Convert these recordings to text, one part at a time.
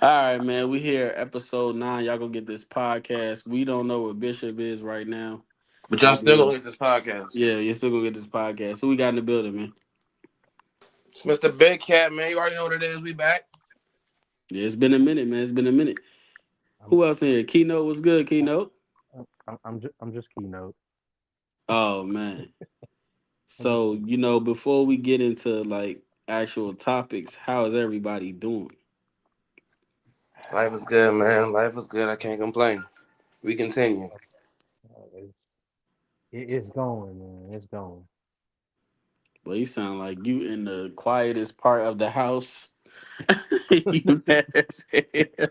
All right, man. We here, episode 9. Y'all go get this podcast. We don't know what Bishop is right now. But y'all But still gonna get this podcast. yeah, you're still gonna get this podcast. Who we got in the building, man? It's Mr. Big Cat, man. You already know what it is. We back. Yeah, it's been a minute, man. It's been a minute. I'm Who else in here? Keynote was good, Keynote. I'm just keynote. Oh man. I'm just So, before we get into like actual topics, how is everybody doing? Life is good, man. Life is good. I can't complain. We continue. it's, it's going, man. It's going. Well, you sound like you in the quietest part of the house. You mad as hell.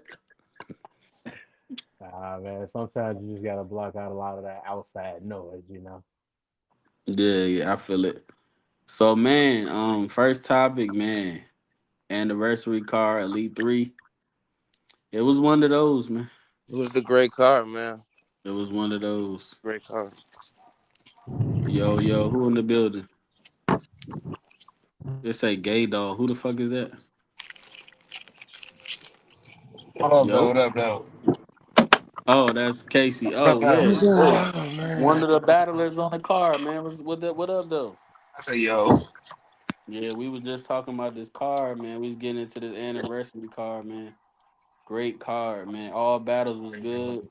Man. Sometimes you just gotta block out a lot of that outside noise. Yeah, I feel it. So man, first topic, man. Anniversary car, Elite 3. It was one of those, man. It was the great car, man. It was one of those. Great car. Yo, who in the building? It say gay dog. Who the fuck is that? What up, though? Yo. What up, though? Oh, that's Casey. What up, Oh, though? yeah. Oh, Oh one man. of the battlers on the car, man. What up though? I say, yo. Yeah, we was just talking about this car, man. We was getting into this anniversary car, man. Great car, man. All battles was good.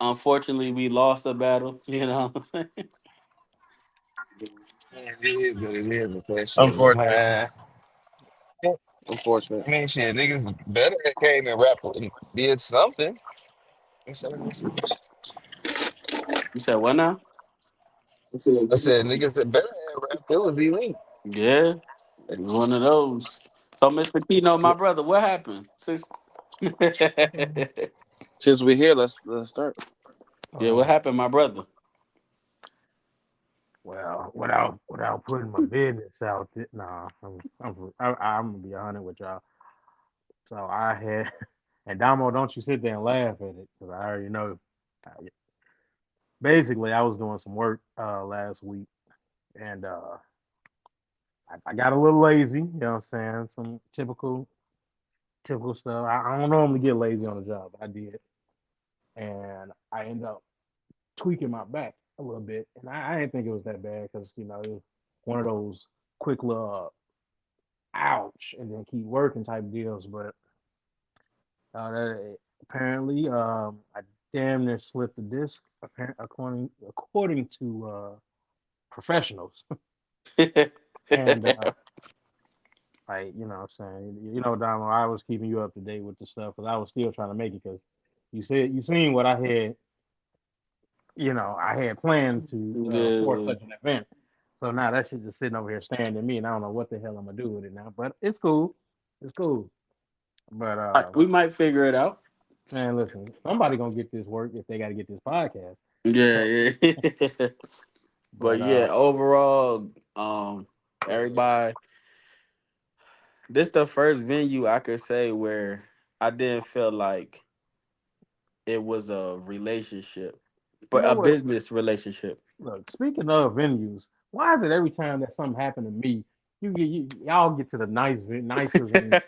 Unfortunately, we lost a battle. You know what I'm saying? Man, it is what it is with that shit, Unfortunate. man. Unfortunate. I mean, shit, niggas better came and rap and did something. I said, You said what now? niggas that better have rap, it was elite. Yeah, it was one of those. So, Mr. Kino, my brother, what happened? Since we're here, let's start. Yeah, what Um, happened, my brother? well, without putting my business out, nah, I'm gonna be honest with y'all. So I had, and Damo, don't you sit there and laugh at it, because I already know. Uh, Basically, I was doing some work last week, and I got a little lazy. You know what I'm saying? Some typical stuff. I don't normally get lazy on the job, but I did, and I ended up tweaking my back a little bit, and I didn't think it was that bad because it was one of those quick little ouch and then keep working type deals. But apparently, I damn near slipped the disc. According to professionals, and like what I'm saying, Damo, I was keeping you up to date with the stuff because I was still trying to make it because you seen what I had. I had planned to for Yeah. such an event. So now that shit just sitting over here staring at me, and I don't know what the hell I'm gonna do with it now. But it's cool. It's cool. But We might figure it out. man, listen, somebody gonna get this work if they got to get this podcast. Yeah, So, yeah. But but yeah, overall, everybody, this the first venue I could say where I didn't feel like it was a relationship, you but know a what? business relationship. Look, speaking of venues, why is it every time that something happened to me, y'all get to the nicer venues?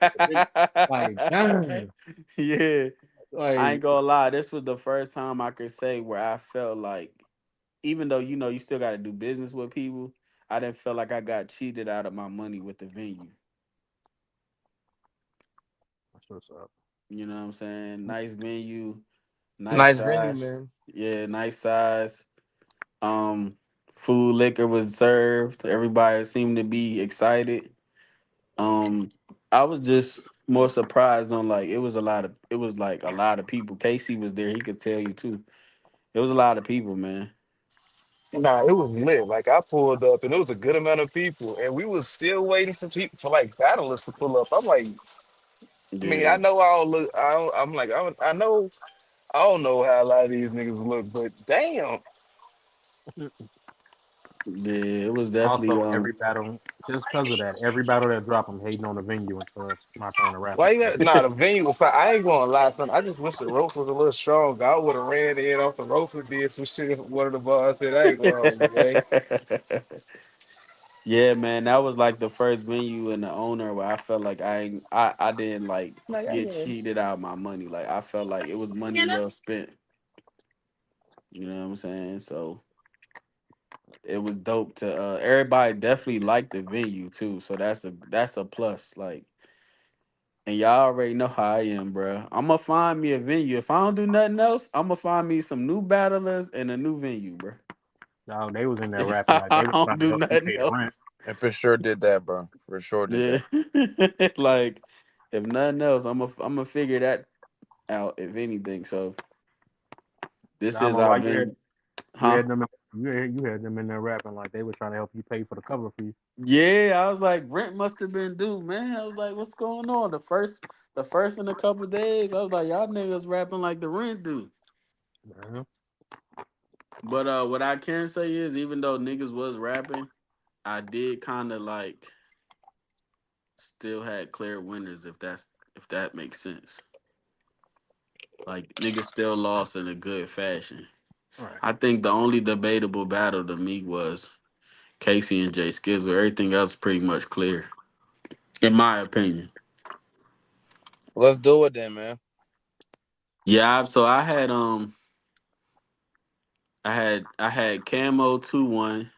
Like, dang, Yeah, I ain't like gonna lie. This was the first time I could say where I felt like, even though you still got to do business with people, I didn't feel like I got cheated out of my money with the venue. that's what's up. You know what I'm saying? Nice venue, nice Nice venue, size. man. Yeah, nice size. Um, Food, liquor was served. Everybody seemed to be excited. Um, I was just more surprised on like it was like a lot of people. Casey was there, he could tell you too. It was a lot of people, man. Nah, it was lit. Like, I pulled up, and it was a good amount of people, and we was still waiting for people, for like battlers to pull up. I'm like, I mean, I Yeah. know I don't look. I'm like, I know I don't know how a lot of these niggas look, but damn. Yeah, it was definitely Also, every battle, just because of that, every battle that drop, I'm hating on the venue until it's my turn to rap Why you again. got nah the venue was fine. I ain't gonna lie, son. I just wish the ropes was a little stronger. I would have ran in off the ropes and did some shit. One of the bars said, I ain't gonna hold you, man. Yeah, man, that was like the first venue and the owner where I felt like I didn't like Like, I get can. cheated out of my money. Like I felt like it was money well spent. You know what I'm saying? So it was dope to everybody definitely liked the venue too. So that's a plus. Like and y'all already know how I am, bro. I'ma find me a venue. If I don't do nothing else, I'ma find me some new battlers and a new venue, bro. Dog, they was in there If rapping like I they was don't trying to do help you nothing pay the rent. else. And for sure did that, bro. For sure did Yeah. that. Like if nothing else, I'm gonna figure that out if anything. So this is Damo, our why venue. you Huh? had them you had them in there rapping like they was trying to help you pay for the cover fee. Yeah, I was like, rent must have been due, man. I was like, what's going on? The first in a couple days, I was like, y'all niggas rapping like the rent due. Man. But what I can say is even though niggas was rapping, I did kinda like still had clear winners if that makes sense. Like niggas still lost in a good fashion. Right. I think the only debatable battle to me was Casey and Jay Skizzle. Everything else pretty much clear, in my opinion. Let's do it then, man. Yeah, so I had Camo 2-1.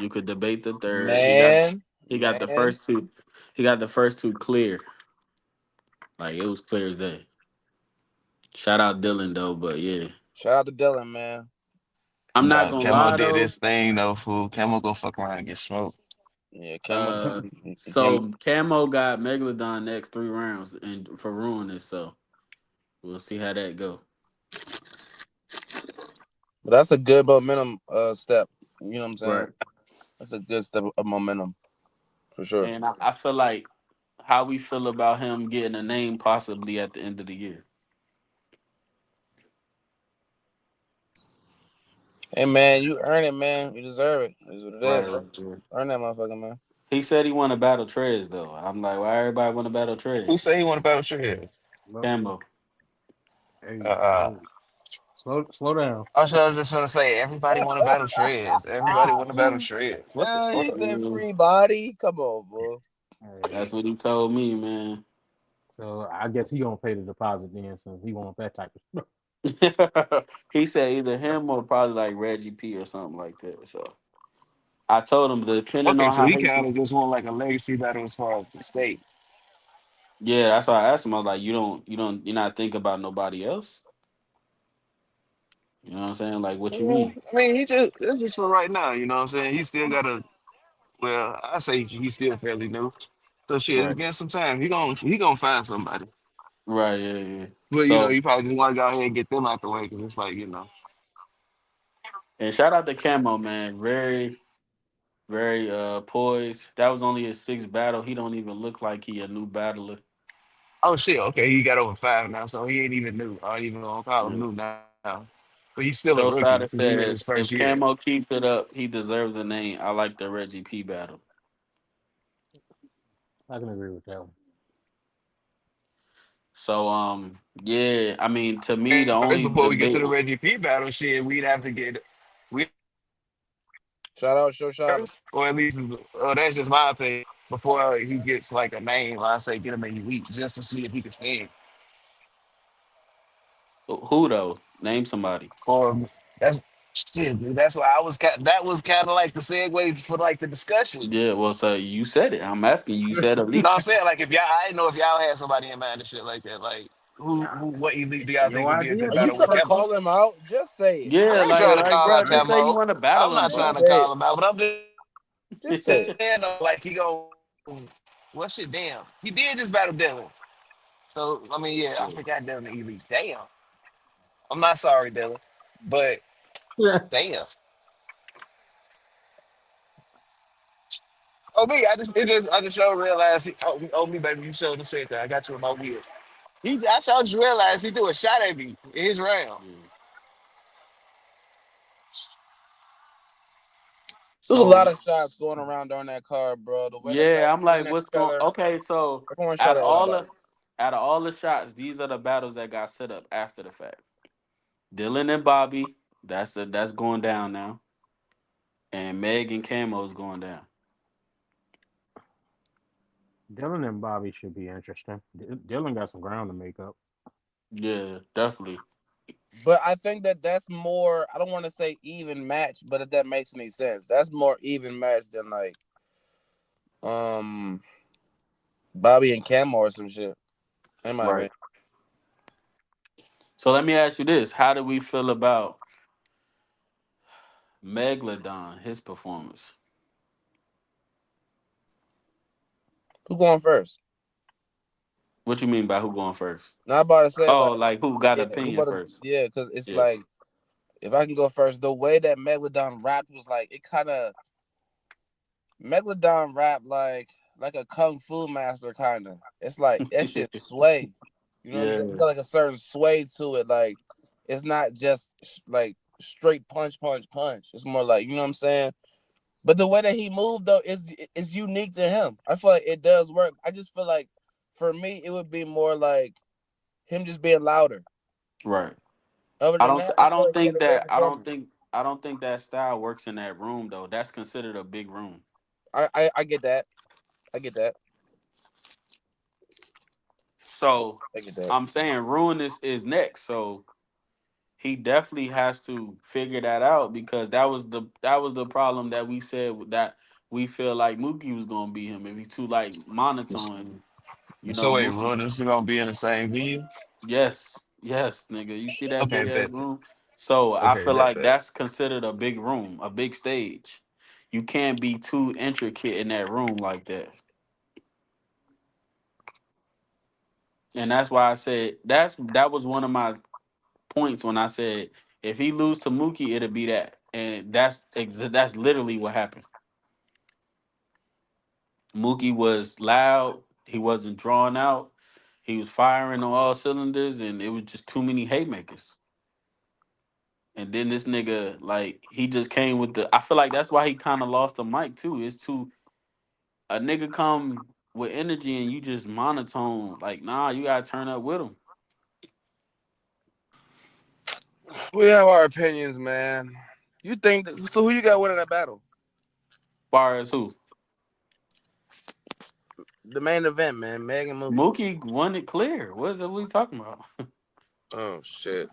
You could debate the third. Man, He got the man. first two. He got the first two clear. Like it was clear as day. Shout out Dylan though, but yeah. Shout out to Dylan, man. I'm not Nah, gonna Camo lie did though. his thing though, fool. Camo go fuck around and get smoked. Yeah, Camo. Uh Camo. so Camo got Megalodon next 3 rounds and for ruining it, so we'll see how that go. But that's a good momentum step. You know what I'm saying? Right. That's a good step of momentum for sure. And I feel like how we feel about him getting a name possibly at the end of the year. Hey man, you earn it, man. You deserve it. Is what it Right, is. right, right. Earn that motherfucker, man. He said he want to battle Trez though. I'm like, why everybody want to battle Who Trez? say he want to battle your head? Look, Cambo. hey, Uh-uh. hey, slow down. I was just gonna say everybody want to battle Trez. Everybody want to battle Trez. What the He fuck? said Mm, free body. Come on, bro. Hey, that's what he told me, man. so I guess he gonna pay the deposit then since he want that type of stuff. He said either him or probably like Reggie P or something like that. So I told him depending Okay, on so how he he, kind of just want like a legacy battle as far as the state. yeah, that's why I asked him. I was like, you're not thinking about nobody else. You know what I'm saying? Like, what you Yeah, mean? I mean, he just it's just for right now. You know what I'm saying? He still got to. Well, I say he's still fairly new. So shit, Right, again, some time he gonna find somebody. right, yeah, yeah. But So you probably just want to go ahead and get them out the way because it's like and shout out to Camo, man. Very, very poised. That was only his sixth battle. He don't even look like he a new battler. oh shit, okay, he got over 5 now, so he ain't even new. I ain't even gonna call him Yeah. new now. But he's still a rookie because he in Dosada his first said year. if Camo keeps it up, he deserves a name. I like the Reggie P battle. I can agree with that one. So yeah, I mean to me the First, only before we get to the debate Reggie P battle, shit, we'd Shout out, show shout out. first, or at least that's just my opinion. Before he gets like a name, I say get him in elite just to see if he can stand who though? Name somebody. for him. That's shit. Dude, that's why that was kind of like the segue for like the discussion. Yeah, well, so you said it. I'm asking you. You said No, elite. I'm saying like if y'all, I didn't know if y'all had somebody in mind and shit like that. Like Nah, what elite do it's y'all think your would be a idea, good Are you battle though, with trying to bro. Kemba? call him out? Just say it. I Yeah, ain't trying to like call bro, out just say you Kemba. want to I'm battle him, not Just trying bro. to say call it. him out, but I'm just Just say it. saying though, like he go, well shit, damn, he did just battle Dylan. So I mean, yeah, I Yeah. forgot Dylan the elite. Damn, I'm not sorry, Dylan, but Yeah. damn. Oh me, I just showed realize oh me baby, you showed the shit that I got you in my wheel. I showed you realize he threw a shot at me in his round. Yeah. There's a lot So of shots going around during that card, bro. The way they got yeah, I'm putting like, that what's going? together. Okay, so Everyone shout out out of all everybody. the out of all the shots, these are the battles that got set up after the fact. Dylan and Bobby, that's going down now, and Meg and Camo is going down. Dylan and Bobby should be interesting. Dylan got some ground to make up. Yeah, definitely. But I think that that's more. I don't want to say even match, but if that makes any sense, that's more even match than like um Bobby and Camo or some shit. In my Right. opinion, So let me ask you this: how do we feel about Megalodon, his performance? who going first? What you mean by who going first? Not about to say Oh, like like who got yeah, an who opinion about to first? yeah, because it's Yeah. like if I can go first, the way that Megalodon rapped was like it kind of Megalodon rap like a kung fu master kind of. It's like that shit sway. You know what I'm saying? It's Yeah. got like a certain sway to it. Like it's not just like straight punch, punch, punch. It's more like you know what I'm saying. But the way that he moved though is unique to him. I feel like it does work. I just feel like for me it would be more like him just being louder. Right. Other I than don't. that, I I feel don't like he had think a great that. I don't performance. think. I don't think that style works in that room though. That's considered a big room. I get that. I get that. So I get that. I'm saying Ruin is next. So he definitely has to figure that out because that was the problem that we said that we feel like Mookie was gonna be him if he's too like monotone. You know, So wait, Mookie. Ron, this is gonna be in the same venue? Yes, yes, nigga. You see that Okay, big ass bet. room? So I Okay, feel bet like that. that's considered a big room, a big stage. You can't be too intricate in that room like that. And that's why I said that was one of my points when I said if he lose to Mookie, it'll be that. And that's literally what happened. Mookie was loud, he wasn't drawn out, he was firing on all cylinders, and it was just too many haymakers. And then this nigga, like, he just came with the. I feel like that's why he kind of lost the mic too. It's too a nigga come with energy and you just monotone. Like, nah, you gotta turn up with him. We have our opinions, man. You think that, so? Who you got winning that battle? Far as who? The main event, man. Meg and Mookie. Mookie won it clear. What is it we talking about? Oh shit.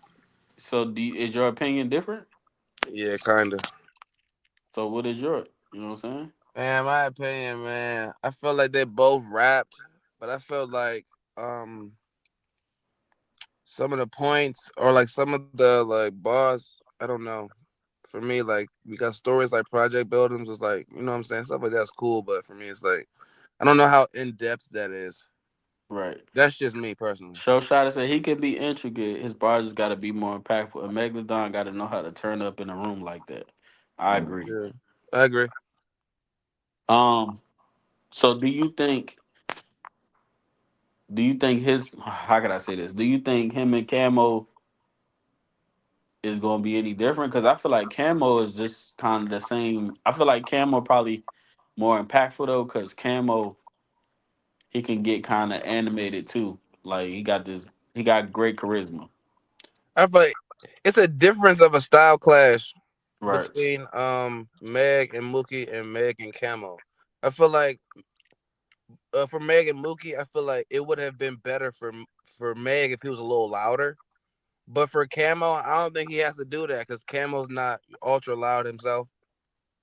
So, is your opinion different? Yeah, kinda. So, what is your? You know what I'm saying? Man, my opinion, man. I felt like they both rapped, but I felt like some of the points or like some of the like bars. I don't know. For me, like we got stories like project buildings was like you know what I'm saying stuff like that's cool, but for me it's like I don't know how in depth that is. Right. That's just me personally. Show Shot said he can be intricate. His bars just got to be more impactful. And Megalodon got to know how to turn up in a room like that. I agree. Yeah, I agree. Um. So, do you think his how could I say this? Do you think him and Camo is going to be any different? Because I feel like Camo is just kind of the same. I feel like Camo probably more impactful though, because Camo he can get kind of animated too. Like he got great charisma. I feel like it's a difference of a style clash Right. between Meg and Mookie and Meg and Camo. I feel like for Meg and Mookie, I feel like it would have been better for Meg if he was a little louder. But for Camo, I don't think he has to do that because Camo's not ultra loud himself.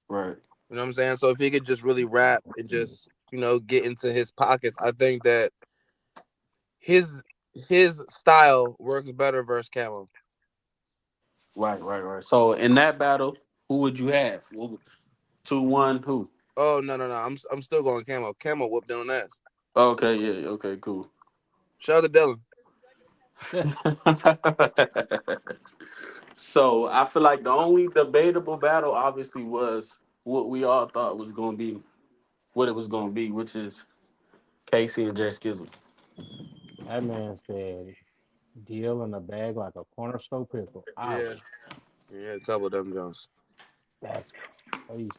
Right. You know what I'm saying? So if he could just really rap and just get into his pockets, I think that his his style works better versus Camo. Right. Right. Right. So in that battle, who would you have? 2-1. Who? Oh no! I'm still going Camo. Camo whooped down ass. Okay. Yeah. Okay. Cool. Shout out to Dylan. So I feel like the only debatable battle obviously was what we all thought was going to be what it was going to be, which is Casey and Jay Skizzle. That man said deal in a bag like a corner store pickle. Yeah, Ouch. yeah, a couple of them Jones. That's crazy.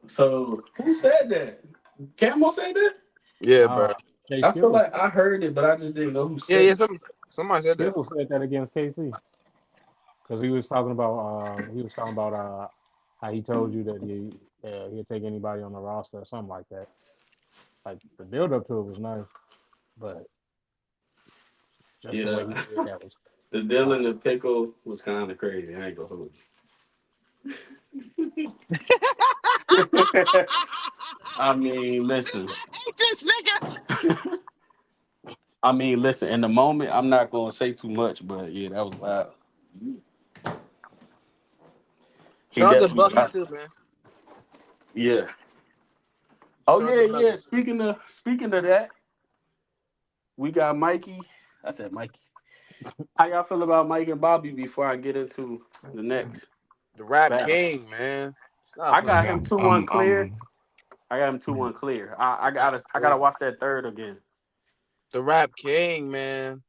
So who said that? Camo said that? Yeah, bro. Nah, Jay I feel Skills. like I heard it, but I just didn't know who Yeah, said yeah. it. Somebody said that. Skills said that against KC because he was talking about how he told you that he'd take anybody on the roster or something like that. Like the build up to it was nice, but just the way Yeah, he did that was the deal in fire. the pickle was kind of crazy. I ain't gonna hold you. I mean, listen. This nigga. I mean, listen. In the moment, I'm not gonna say too much, but yeah, that was wild. He Shout out to definitely Bucky got. too, man. Yeah. Oh Shout out to yeah, Bucky. yeah. Speaking of that, we got Mikey. I said Mikey. How y'all feel about Mike and Bobby before I get into the next The Rap battle? King, man. Stop I playing. got Yeah, him 2-1 clear. I got him 2-1 clear. I gotta watch that third again. The Rap King, man.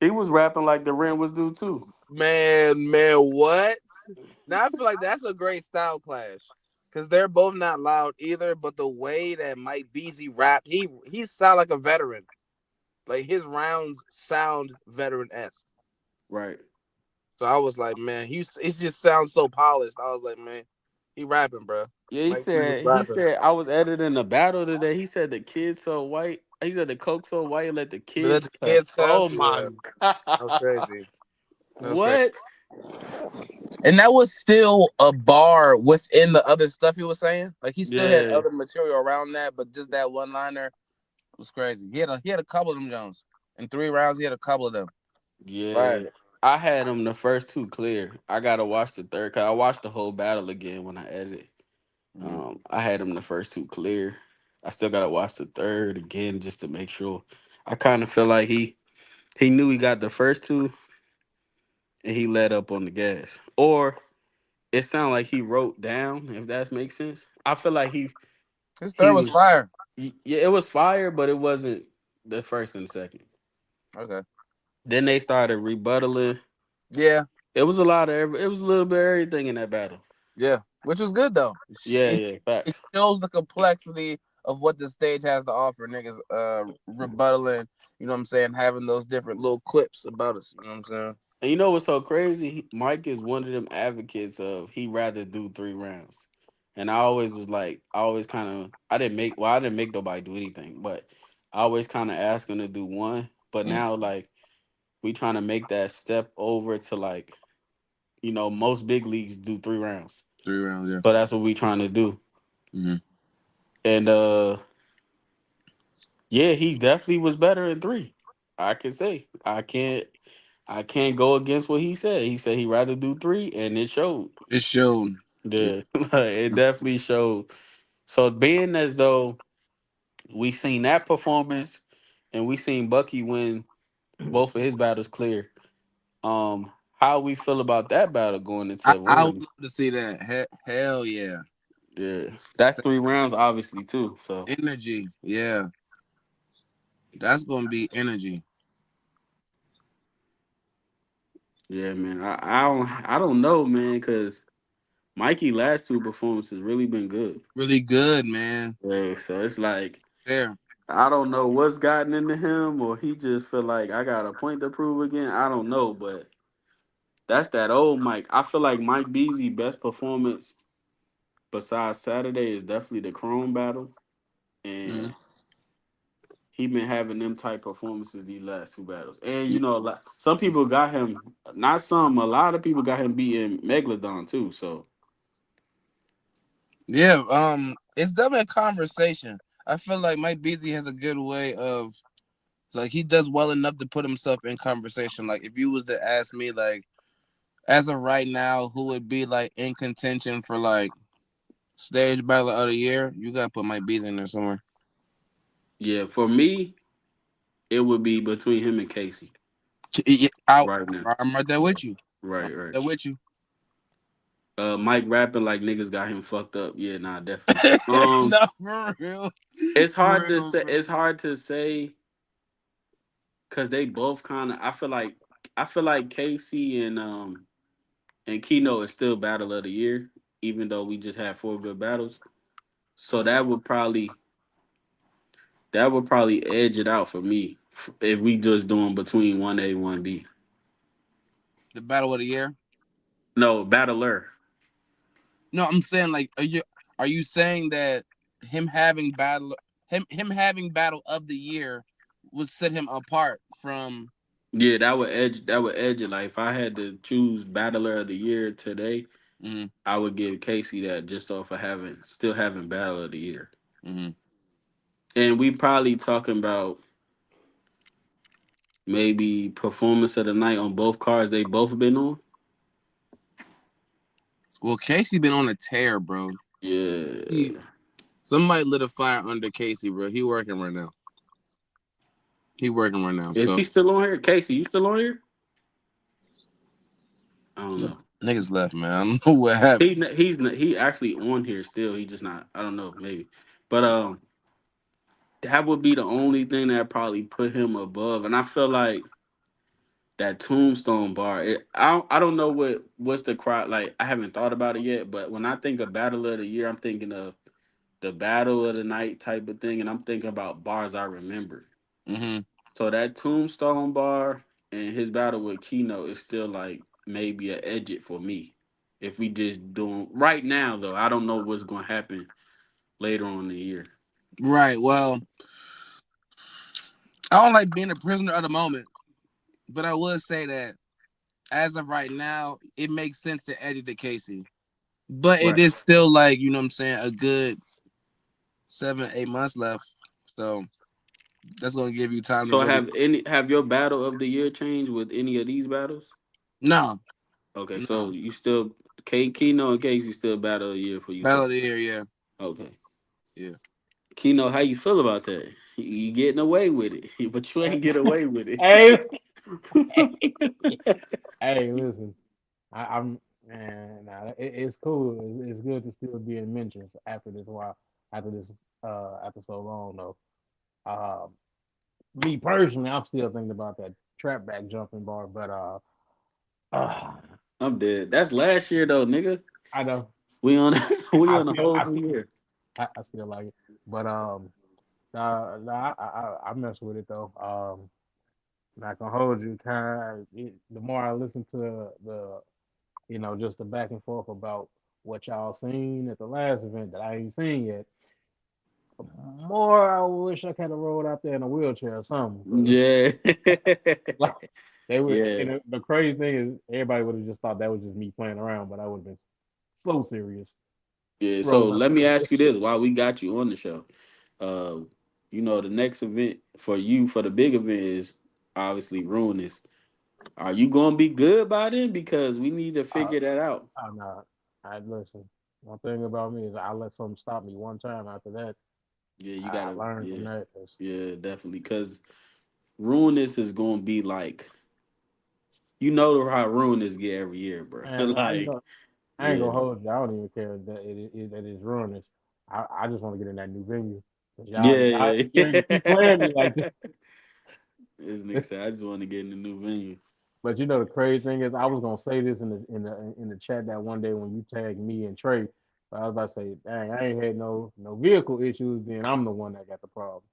He was rapping like the rent was due too. Man, what? Now I feel like that's a great style clash. Cause they're both not loud either, but the way that Mike Beasley rap, he sound like a veteran. Like his rounds sound veteran esque. Right. So I was like, man, it just sounds so polished. I was like, man, he rapping, bro. Yeah, he Mike Beasley said he rapping. said I was editing the battle today. He said the kids so white. He said the coke so white let the They let kids the cuss. kids Oh cuss. my Yeah, that was god. crazy. That was crazy. What? And that was still a bar within the other stuff he was saying. Like he still had Yeah. other material around that, but just that one liner was crazy. He had a couple of them Jones. In 3 rounds, he had a couple of them. Yeah. Fire. I had him the first two clear. I gotta watch the third cause I watched the whole battle again when I edited. Mm-hmm. I had him the first two clear. I still gotta watch the third again just to make sure. I kind of feel like he knew he got the first two and he let up on the gas, or it sounded like he wrote down. If that makes sense, I feel like His he third was was fire. yeah, it was fire, but it wasn't the first and the second. Okay. Then they started rebuttaling. Yeah, It was a lot of it was a little bit of everything in that battle. yeah. Which was good though. Yeah, yeah, It facts. shows the complexity of what the stage has to offer. Niggas rebuttaling, you know what I'm saying, having those different little quips about us. You know what I'm saying? And you know what's so crazy? Mike is one of them advocates of he rather do 3 rounds. And I always was like, I always kind of, I didn't make nobody do anything, but I always kind of ask him to do one. But Mm. now, like, we trying to make that step over to like, most big leagues do 3 rounds. 3 rounds, yeah. So that's what we trying to do. Mm-hmm. And yeah, he definitely was better in three. I can say. I can't go against what he said. He said he'd rather do three, and it showed. It showed. Yeah. Yeah, it definitely showed. So being as though we seen that performance and we seen Bucky win both of his battles clear, how we feel about that battle going into I would one? love to see that. Hell yeah. Yeah, that's 3 rounds, obviously too. So Energy. Yeah. That's gonna be energy. yeah, man, I don't know, man, because Mikey last two performances really been good. Really good, man. Yeah, so it's like There. I don't know what's gotten into him, or he just feel like I got a point to prove again. I don't know, but that's that old Mike. I feel like Mike Beasley best performance besides Saturday is definitely the Chrome battle, Mm-hmm. and he been having them type performances these last two battles. And like, some people got him, not some, a lot of people got him beating Megalodon too. So Yeah. It's definitely a conversation. I feel like Mike Beasley has a good way of like he does well enough to put himself in conversation. Like if you was to ask me, like as of right now, who would be like in contention for like stage battle of the year, you gotta put Mike Beasley in there somewhere. yeah, for me, it would be between him and Casey Out. right now. I'm right there with you. I'm Right, right right. there with you. Mike rapping like niggas got him fucked up. Yeah, nah, definitely. No, for real. It's For hard to real, say. bro. It's hard to say because they both kind of. I feel like Casey and Keno is still battle of the year, even though we just had four good battles. So that would probably edge it out for me if we just doing between 1A 1B. The battle of the year. No, battler. No, I'm saying like, are you saying that him having battle? him having battle of the year would set him apart from. Yeah, that would edge it. Like if I had to choose battler of the year today, Hmm. I would give Casey that just off of having still having battle of the year. Hmm. And we probably talking about maybe performance of the night on both cards they both been on. Well, Casey been on a tear, bro. He Yeah. Somebody lit a fire under Casey, bro. He working right now. He working right now. Is So he still on here? Casey, you still on here? I don't know. niggas left, man. I don't know what happened. He actually on here still. He just not. I don't know, maybe. But that would be the only thing that probably put him above. And I feel like that Tombstone bar. I don't know what's the crowd like. I haven't thought about it yet. But when I think of Battle of the Year, I'm thinking of the Battle of the Night type of thing, and I'm thinking about bars I remember. Hmm. So that Tombstone bar and his battle with Keno is still like maybe a edge it for me. If we just doing right now though, I don't know what's gonna happen later on in the year. Right. Well, I don't like being a prisoner of the moment, but I would say that as of right now, it makes sense to edit the Casey. But it Right. is still like, you know what I'm saying, a good 7, 8 months left. So that's gonna give you time to So really. have your battle of the year changed with any of these battles? No, Okay, no. so you still Keno and Casey still battle of the year for you Battle so of the year, yeah. okay. Yeah. Keno, how you feel about that? You getting away with it, but you ain't get away with Hey, it. hey, listen. I'm man, nah, it's cool. It's good to still be in mentions after this while, after this, after so long though. Uh, Me personally, I'm still thinking about that trap back jumping bar, but uh I'm dead. That's last year though, nigga. I know We on we I on a still whole I new still year. I still like it, but I mess with it though. Not gonna hold you. The more I listen to the just the back and forth about what y'all seen at the last event that I ain't seen yet, the more I wish I could have rolled out there in a wheelchair or something. Cause Yeah. like they would, Yeah. and the crazy thing is, everybody would have just thought that was just me playing around, but I would have been so serious Yeah. So rolling out let there me in a ask you wheelchair. this while we got you on the show. Uh, the next event for you for the big event is obviously Ruinous. Are you gonna be good by then? Because we need to Uh, figure that out. I'm not. I listen. One thing about me is I let something stop me one time. After that, Yeah, you I gotta learned from yeah. that. 'Cause, Yeah, definitely. Cause Ruinous is gonna be like you know how Ruinous get every year, bro. man, Like, I ain't yeah. gonna hold you. I don't even care that that it's ruinous. I just want to get in that new venue. 'Cause y'all, Yeah, you ain't gonna keep playing me like yeah. This nigga this. said, I just want to get in the new venue. But the crazy thing is, I was gonna say this in the chat that one day when you tagged me and Trey. But I was about to say, dang, I ain't had no vehicle issues. Then I'm the one that got the problem.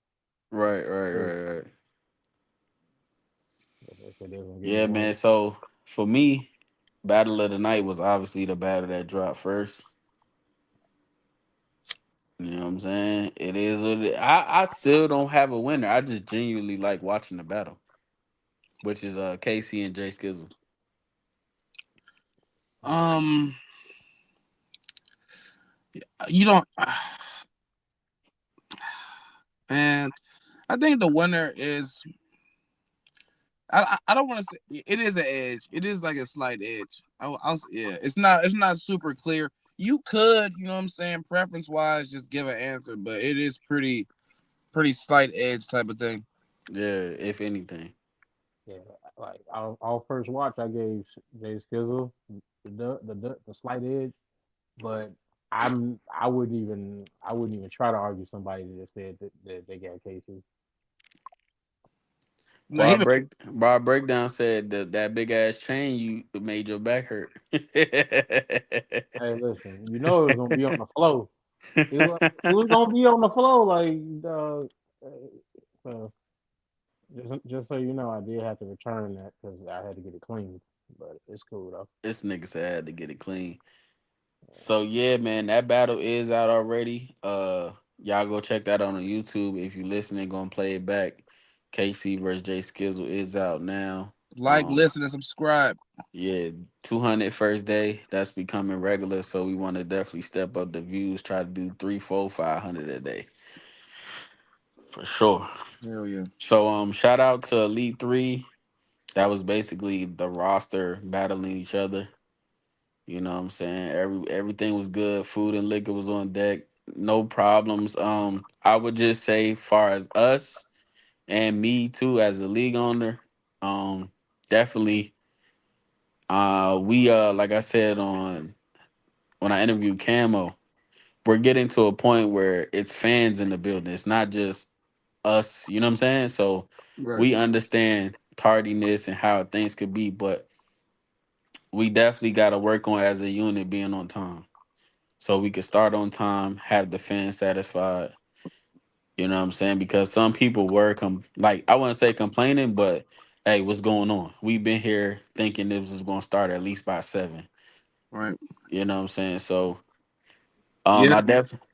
Right, That's right, crazy. right, right. But they said they was gonna give me Yeah, one. man. So for me, Battle of the Night was obviously the battle that dropped first. You know what I'm saying? It is what I still don't have a winner. I just genuinely like watching the battle, which is Casey and Jay Skizzle. Um, you don't, man. I think the winner is. I don't want to say it is an edge. It is like a slight edge. Yeah. It's not super clear. You could, you know what I'm saying, preference wise, just give an answer, but it is pretty slight edge type of thing. Yeah, if anything. Yeah, like our first watch, I gave Jay Skizzle the slight edge, but I wouldn't even try to argue somebody that said that they got cases. No, he been. Bob Breakdown said that big ass chain you made your back hurt. Hey, listen, it was gonna be on the flow. It was gonna be on the flow, like so just so you know, I did have to return that because I had to get it cleaned, but it's cool though. This nigga said I had to get it clean. So yeah, man, that battle is out already. Y'all go check that on YouTube. If you listening, gonna play it back. KC versus Jay Skizzle is out now. Like, listen, and subscribe. Yeah, 200 first day. That's becoming regular. So we want to definitely step up the views. Try to do three, four, 500 a day for sure. Hell yeah. So shout out to Elite Three. That was basically the roster battling each other. You know what I'm saying? Everything was good. Food and liquor was on deck. No problems. I would just say, far as us and me too, as a league owner, um, definitely. We like I said on when I interviewed Camo, we're getting to a point where it's fans in the building. It's not just us. You know what I'm saying? So Right. we understand tardiness and how things could be, but we definitely got to work on as a unit being on time. So we could start on time, have the fans satisfied. You know what I'm saying? Because some people were like I wouldn't say complaining, but hey, what's going on? We've been here thinking this was gonna start at least by 7. Right. You know what I'm saying? So Yeah.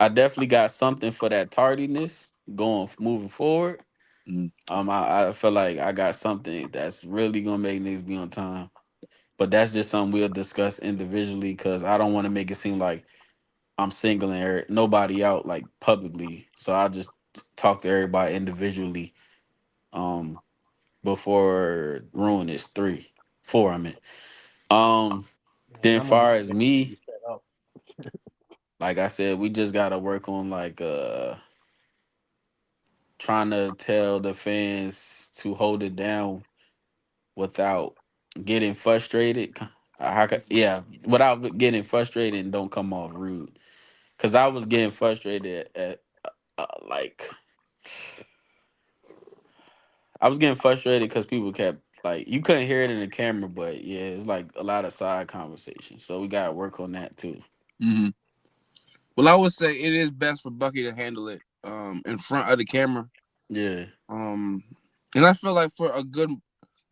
I definitely got something for that tardiness going moving forward. Mm. I feel like I got something that's really gonna make niggas be on time. But that's just something we'll discuss individually because I don't want to make it seem like I'm singling nobody out like publicly. So I'll just talk to everybody individually um before ruin is 3. 4 I mean. Um Man, then I'm gonna far need as to make sure you me, set up. like I said, we just gotta work on like trying to tell the fans to hold it down without getting frustrated. Yeah, without getting frustrated and don't come off rude. Cause I was getting frustrated at like I was getting frustrated because people kept like you couldn't hear it in the camera, but yeah, it's like a lot of side conversation. So we gotta work on that too. Hmm. Well, I would say it is best for Bucky to handle it in front of the camera. Yeah, Um, and I feel like for a good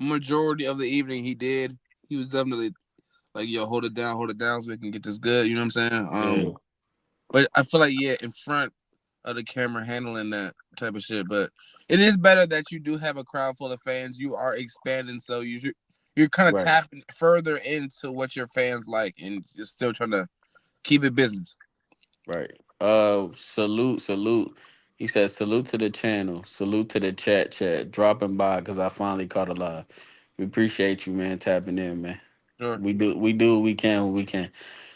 majority of the evening, he did. He was definitely like, "Yo, hold it down, so we can get this good." You know what I'm saying? yeah, But I feel like yeah, in front of the camera, handling that type of shit. But it is better that you do have a crowd full of fans. You are expanding, so you're kind of right, tapping further into what your fans like, and you're still trying to keep it business. right. Salute. He said salute to the channel, salute to the chat, dropping by because I finally caught a live. We appreciate you, man, tapping in, man. Sure. We do what we can when we can.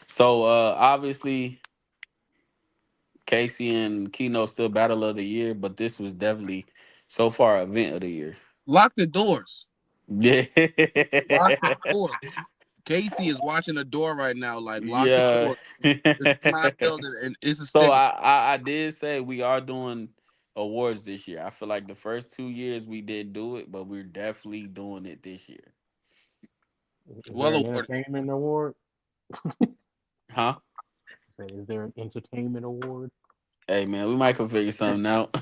So obviously Casey and Keno still battle of the year, but this was definitely so far event of the year. Lock the doors. Yeah. Lock the doors. Casey is watching the door right now. Like, lock the Yeah. door. This is my building, and it's a So sticker. I did say we are doing awards this year. I feel like the first 2 years we did do it, but we're definitely doing it this year. Is there Well an awarded. entertainment award? Huh? Say, is there an entertainment award? Hey man, we might can figure something out.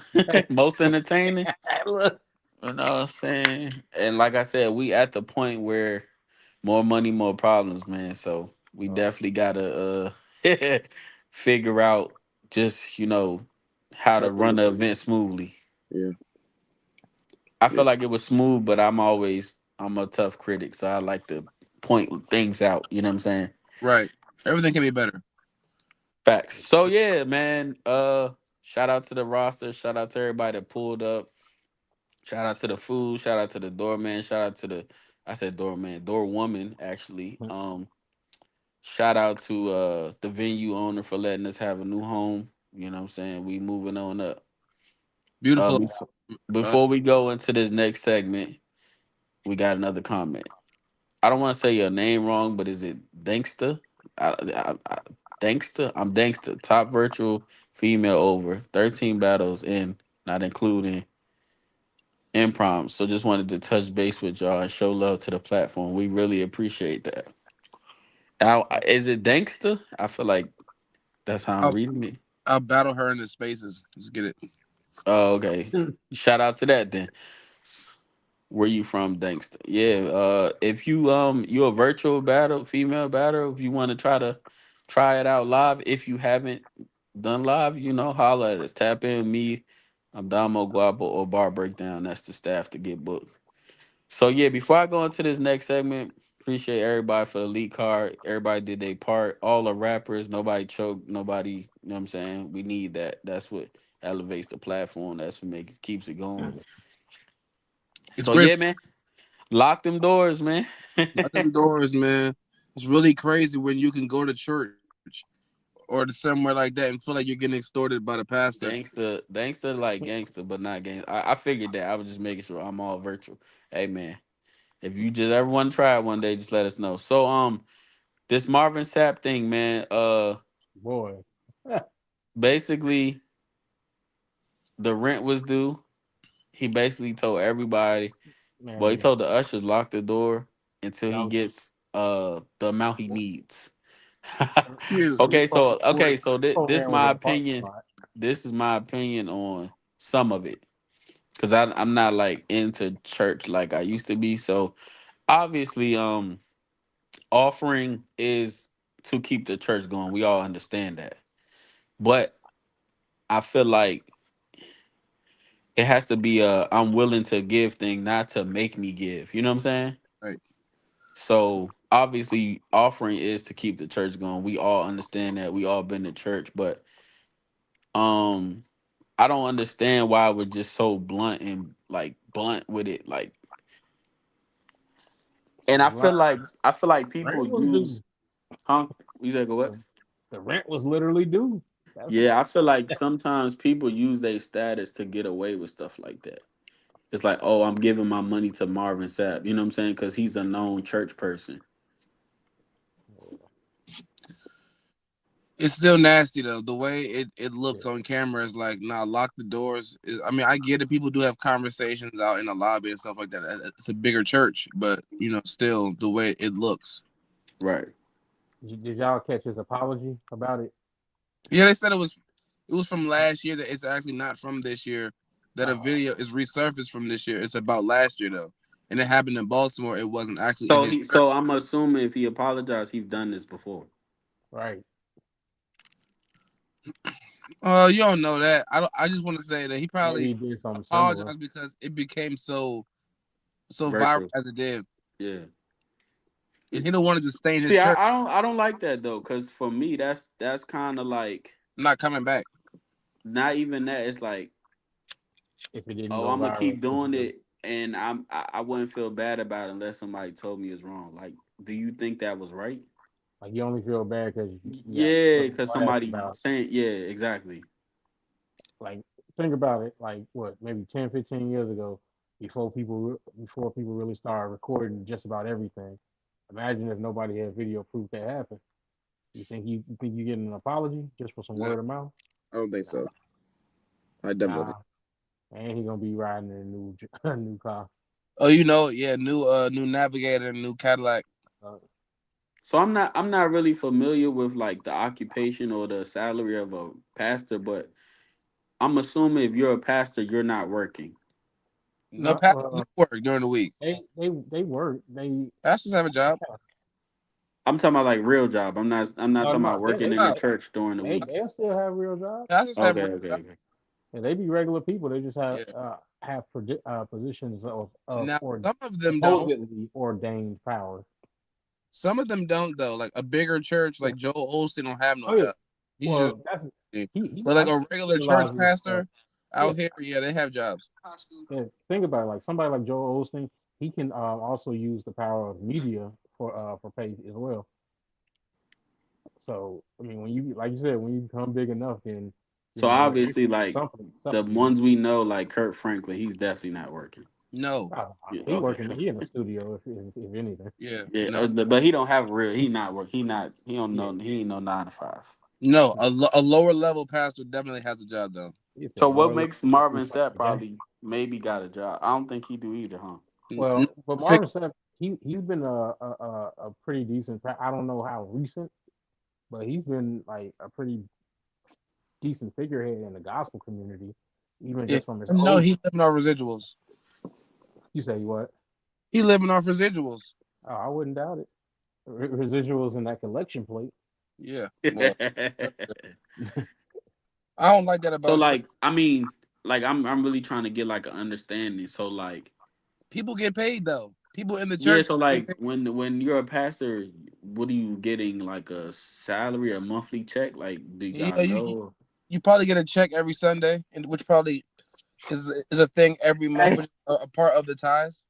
Most entertaining. Look. You know what I'm saying? And like I said, we at the point where more money, more problems, man. So we Oh, definitely gotta figure out just, how How to to run run the it. event smoothly. Yeah. I Yeah. feel like it was smooth, but I'm a tough critic, so I like to point things out. You know what I'm saying? Right. Everything can be better. Facts. So yeah, man. Shout out to the roster. Shout out to everybody that pulled up. Shout out to the food. Shout out to the doorman. Shout out to the I said doorman, door woman actually. Shout out to the venue owner for letting us have a new home. You know what I'm saying? We moving on up. Beautiful. Uh, Before we go into this next segment, we got another comment. I don't want to say your name wrong, but is it Dankster? Dankster? I'm Dankster. Top virtual female over 13 battles in, not including improms. So just wanted to touch base with y'all and show love to the platform. We really appreciate that. Now, is it Dankster? I feel like that's how I'm I'll, reading it. I'll battle her in the spaces. Let's get it. Oh, okay. Shout out to that then. Where you from, Dankster? Yeah. If you a virtual battle, female battle, if you want to try it out live, if you haven't done live, holla at us. Tap in me. I'm Damo Guapo or Bar Breakdown. That's the staff to get booked. So yeah, before I go into this next segment, appreciate everybody for the lead card. Everybody did their part. All the rappers, nobody choked, nobody, you know what I'm saying? We need that. That's what elevates the platform. That's what makes keeps it going. It's So great. yeah, man. Lock them doors, man. Lock them doors, man. It's really crazy when you can go to church or to somewhere like that and feel like you're getting extorted by the pastor. Gangster like gangster, but not gangster. I figured that. I was just making sure I'm all virtual. Hey man, if you just ever want to try it one day, just let us know. So this Marvin Sapp thing, man. Boy, Basically the rent was due. He basically told everybody. Well, he man, told the ushers lock the door until he y'all, gets the amount he needs. Cute. he supposed to pour it, This in over my the parking opinion. lot. This is my opinion on some of it because I'm not like into church like I used to be. So obviously, offering is to keep the church going. We all understand that, but I feel like it has to be a I'm willing to give thing, not to make me give. You know what I'm saying? Right. So obviously, offering is to keep the church going. We all understand that. We all been to church, but um, I don't understand why we're just so blunt and like blunt with it. Like, and It's like I feel like rent people was due. use, huh? You said go what? The, the rent was literally due. That's it. Yeah, I feel like sometimes people use their status to get away with stuff like that. It's like, oh, I'm giving my money to Marvin Sapp. You know what I'm saying? Because he's a known church person. It's still nasty though. The way it looks on camera is like, nah, lock the doors. I mean, I get it. People do have conversations out in the lobby and stuff like that. It's a bigger church, but still the way it looks. Right. Did y'all catch his apology about it? Yeah, they said it was from last year. That it's actually not from this year. That a Oh, video is resurfaced from this year. It's about last year though, and it happened in Baltimore. It wasn't actually in So his he, church. so I'm assuming if he apologized, he's done this before. right. You don't know that. I don't. I just want to say that he Maybe probably he did something similar. apologized because it became so viral Virtual. as it did, Yeah. and he don't want to just stay in his See, church. I don't like that though, because for me that's kind of like I'm not coming back. not even that. It's like, If it didn't oh, go I'm gonna viral, keep would doing you? it, and I wouldn't feel bad about it unless somebody told me it's wrong. Like, do you think that was right? Like you only feel bad because you got Yeah, put on because blast somebody about. saying, yeah, exactly. Like think about it. Like what? Maybe 10, 15 years ago, before people really started recording just about everything. Imagine if nobody had video proof that happened. You think you getting an apology just for some No, word of mouth? I don't think Nah, so. I definitely nah. think. And he gonna be riding in a new a new car. Oh, yeah, new Navigator, new Cadillac. Uh, So I'm not really familiar with like the occupation or the salary of a pastor, but I'm assuming if you're a pastor, you're not working. No, no, pastors do work during the week. they work. Pastors have a job. I'm talking about like real job. I'm not talking No, about working in the No, church during the week. they'll still have real jobs. pastors have Okay, real okay, jobs. okay. And they be regular people. They just Yeah. have positions of Now or some of them don't. supposedly ordained power. Some of them don't though. Like a bigger church, Yeah. like Joel Osteen, don't have no Oh yeah. job. He's just. Well, that's Working. he. But like I a think he regular church realizes. pastor Yeah, out here, yeah, they have jobs. yeah. Think about it. Like somebody like Joel Osteen, he can also use the power of media for pay as well. So I mean, when you like you said, when you become big enough, then So you're able obviously, to do like the something media. ones we know, like Kurt Franklin, he's definitely not working. No. Yeah, He okay. working. He in the studio if anything. Yeah. Yeah, No. but he don't have real. He not work. He not. He don't Yeah. know. He ain't no 9 to 5. No. A lower level pastor definitely has a job though. He said So what lower level makes pastor Marvin is like Sapp the game. probably maybe got a job? I don't think he do either, huh? No Well, but fig- Marvin Sapp, he's been a pretty decent. I don't know how recent, but he's been like a pretty decent figurehead in the gospel community, even yeah. just from his No, clothing. he living off residuals. You say what? He living off residuals. Oh, I wouldn't doubt it. Residuals in that collection plate. Yeah. Well, I don't like that So about church. like, I mean, like I'm really trying to get like an understanding. So like, People get paid though. People in the yeah. church So get like, paid. when you're a pastor, what are you getting, like a salary, a monthly check? Like, do You y'all know, know? you probably get a check every Sunday, and which probably is a thing every month, Hey, which is a part of the ties.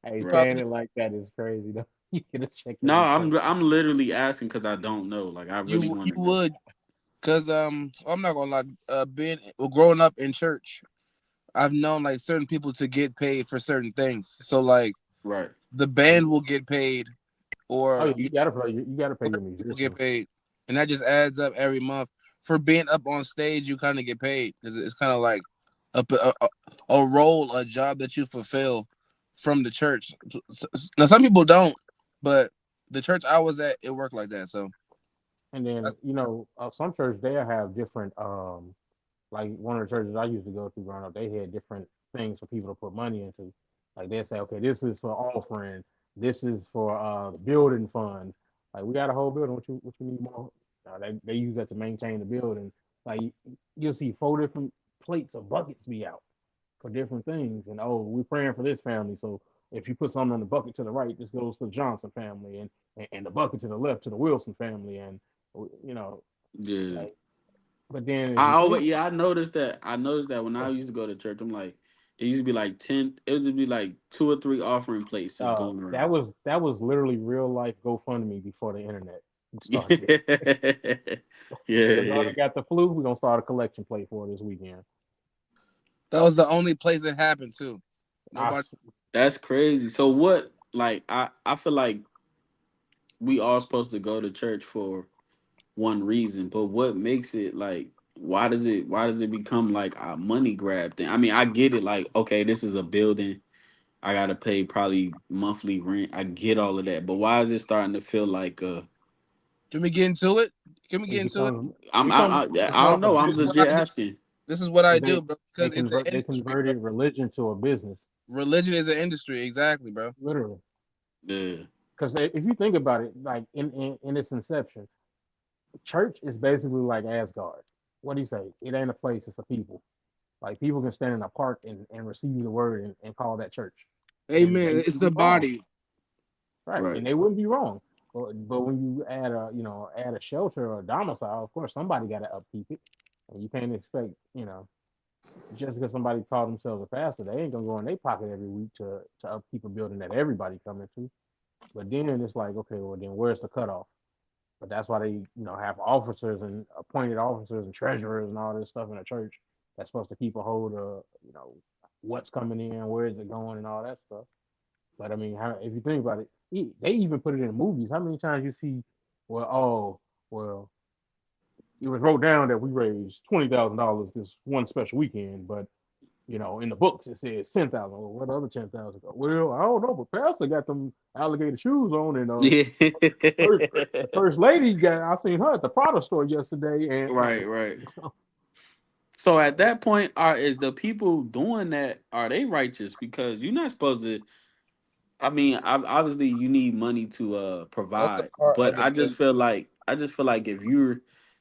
hey, You Right. saying probably it like that is crazy though. You get a check No, every I'm Sunday. I'm literally asking because I don't know. Like, I really want you to know. would, cause I'm not gonna lie. Being well, growing up in church, I've known like certain people to get paid for certain things. So like Right. the band will get paid, Oh or yeah, you gotta play. You gotta pay your will get musicians. paid, and that just adds up every month. For being up on stage, you kind of get paid because it's kind of like a role, a job that you fulfill from the church. Now, some people don't, but the church I was at, it worked like that. So And then that's, some churches they'll have different. Like one of the churches I used to go to growing up, they had different things for people to put money into. Like they say, okay, this is for offering, this is for building fund. Like we got a whole building. What you need more? They use that to maintain the building. Like you'll see four different plates of buckets be out for different things. And oh, we're praying for this family. So if you put something on the bucket to the right, this goes to the Johnson family, and the bucket to the left to the Wilson family, and you know, Yeah. like. But then if I you always, think yeah, I noticed that. I noticed that when I used to go to church, I'm like, it used to be like 10. It would just be like two or three offering places going that around. was literally real life GoFundMe before the internet started. Yeah, Your yeah. daughter got the flu. We're gonna start a collection plate for her this weekend. that was the only place it happened to. I Nobody. That's crazy. So what? Like, I feel like we all supposed to go to church for one reason, but what makes it like? Why does it become like a money grab thing? I mean, I get it. Like, okay, this is a building. I gotta pay probably monthly rent. I get all of that, but why is it starting to feel like Can we get into it? Can we get it into it? becomes I'm becomes it's I more don't of a know. I'm This is what business legit I do. asking. This is what I because do, they bro. they Because it's an convert they industry, bro. converted religion to a business, Religion is an industry, exactly, bro. literally. Yeah. Because if you think about it, like in its inception, church is basically like Asgard. What do you say? It ain't a place; it's a people. Like people can stand in a park and receive the word and call that church, and they Amen. It's wouldn't be the wrong. body. Right, Right. and they wouldn't be wrong. But when you add a shelter or a domicile, of course somebody got to upkeep it, and you can't expect just because somebody called themselves a pastor, they ain't gonna go in their pocket every week to upkeep a building that everybody coming to. But then it's like, okay, well then where's the cutoff? But that's why they have officers and appointed officers and treasurers and all this stuff in a church that's supposed to keep a hold of what's coming in, where is it going, and all that stuff. But I mean, if you think about it, they even put it in movies. How many times you see, well, oh, well, it was wrote down that we raised $20,000 this one special weekend, but in the books it says 10,000. Well, what other 10,000? Well, I don't know, but Pastor got them alligator shoes on, and Yeah. first, the first lady got. I seen her at the Prada store yesterday, and Right, right. So at that point, is the people doing that, are they righteous? Because you're not supposed to. I mean, obviously you need money to That's a provide, part of but the business. I just feel like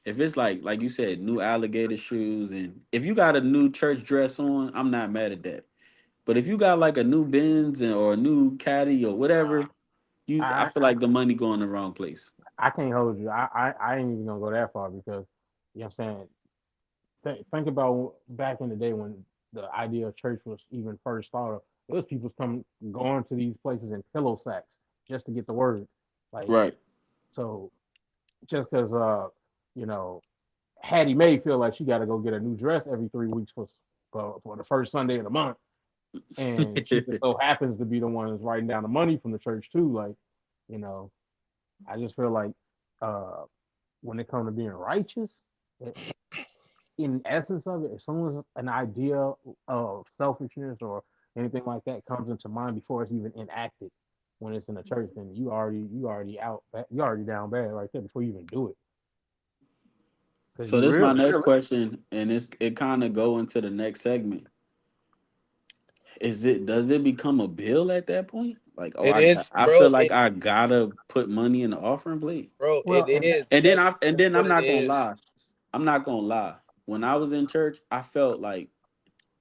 if it's like you said, new alligator shoes, and if you got a new church dress on, I'm not mad at that. But if you got like a new Benz or a new Caddy or whatever, I I feel like the money going the wrong place. I can't hold you. I ain't even gonna go that far because what I'm saying. Think about back in the day when the idea of church was even first thought of. Those people come going to these places in pillow sacks just to get the word. Like Right. so, just because you know Hattie Mae feel like she got to go get a new dress every 3 weeks for the first Sunday of the month, and she just so happens to be the one that's writing down the money from the church too. Like, you know, I just feel like uh, when it comes to being righteous, in essence of it, as soon as an idea of selfishness or anything like that comes into mind before it's even enacted, when it's in the church, then you already out, you already down bad right there before you even do it. Because So you this is my real, next realistic. question, and it kind of go into the next segment. Does it become a bill at that point? Like, oh, It is, I bro. feel like I gotta put money in the offering plate, Bro, it Well, and is. and That's then that's I'm what it not gonna is. lie. I'm not gonna lie. when I was in church, I felt like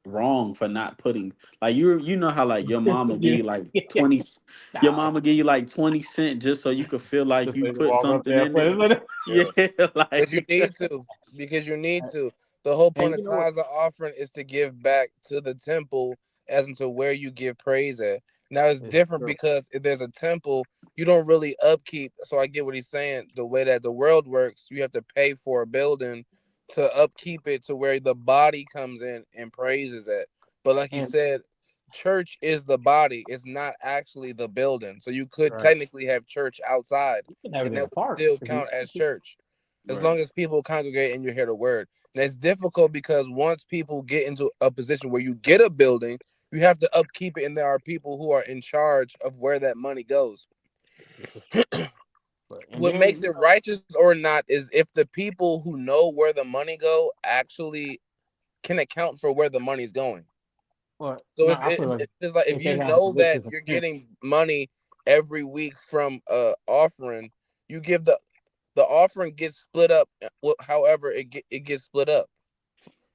wrong for not putting like you know how like your mama give Yeah. you like 20, your Nah, mama give you like 20 cents just so you could feel like just you so you put walk up something there and in put there. it in it. Yeah, Yeah. Because you like need to. Because you need to. The whole point And of you know what? tithes and offering is to give back to the temple as into where you give praise at. Now it's It's different true. because if there's a temple, you don't really upkeep. So I get what he's saying. The way that the world works, you have to pay for a building to upkeep it to where the body comes in and praises it. But like he And said, church is the body. It's not actually the building. So you could right, technically have church outside, you can have it and in that a would park still if you count as want church as right. long as people congregate and you hear the word. And it's difficult because once people get into a position where you get a building, you have to upkeep it, and there are people who are in charge of where that money goes. to. For sure. But and What then makes it righteous or not is if the people who know where the money go actually can account for where the money's going. well, So no, I feel like it's just like if if you they have know that religious you're intent, getting money every week from offering, you give the offering gets split up. However, it gets split up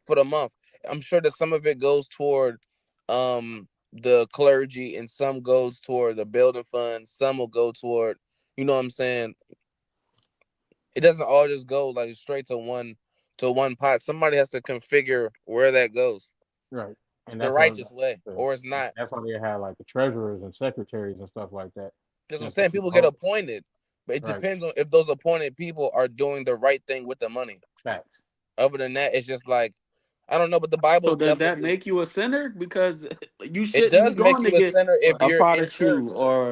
for the month. I'm sure that some of it goes toward the clergy, and some goes toward the building fund. Some will go toward, you know what I'm saying. It doesn't all just go like straight to one pot. Somebody has to configure where that goes right? And the that's what righteous way, or it's not. that's why they have like the treasurers and secretaries and stuff like that, That's what I'm just to saying. keep People get hold. appointed, but it Right, depends on if those appointed people are doing the right thing with the money. facts. Other than that, it's just like I don't know, but the So Bible does definitely that make you a sinner? Because you it shouldn't be does make going to you a get sinner if Well, a you're pot in of church chew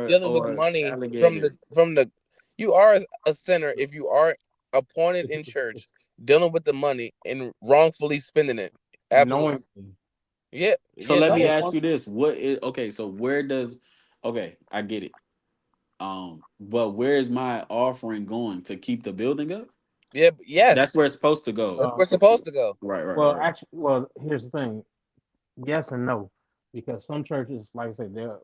dealing with or money alligator. from the. You are a sinner if you are appointed it's, in church it's dealing with the money and wrongfully spending it. Absolutely, knowing. yeah, So yeah, let me no, ask you this: what is okay? So where does okay? I get it. But where is my offering going to keep the building up? yeah, That's yes, where it's supposed to go. that's Uh, where it's supposed to go. Right, right, well, right, actually, well, here's the thing. Yes and no, because some churches, like I said, they're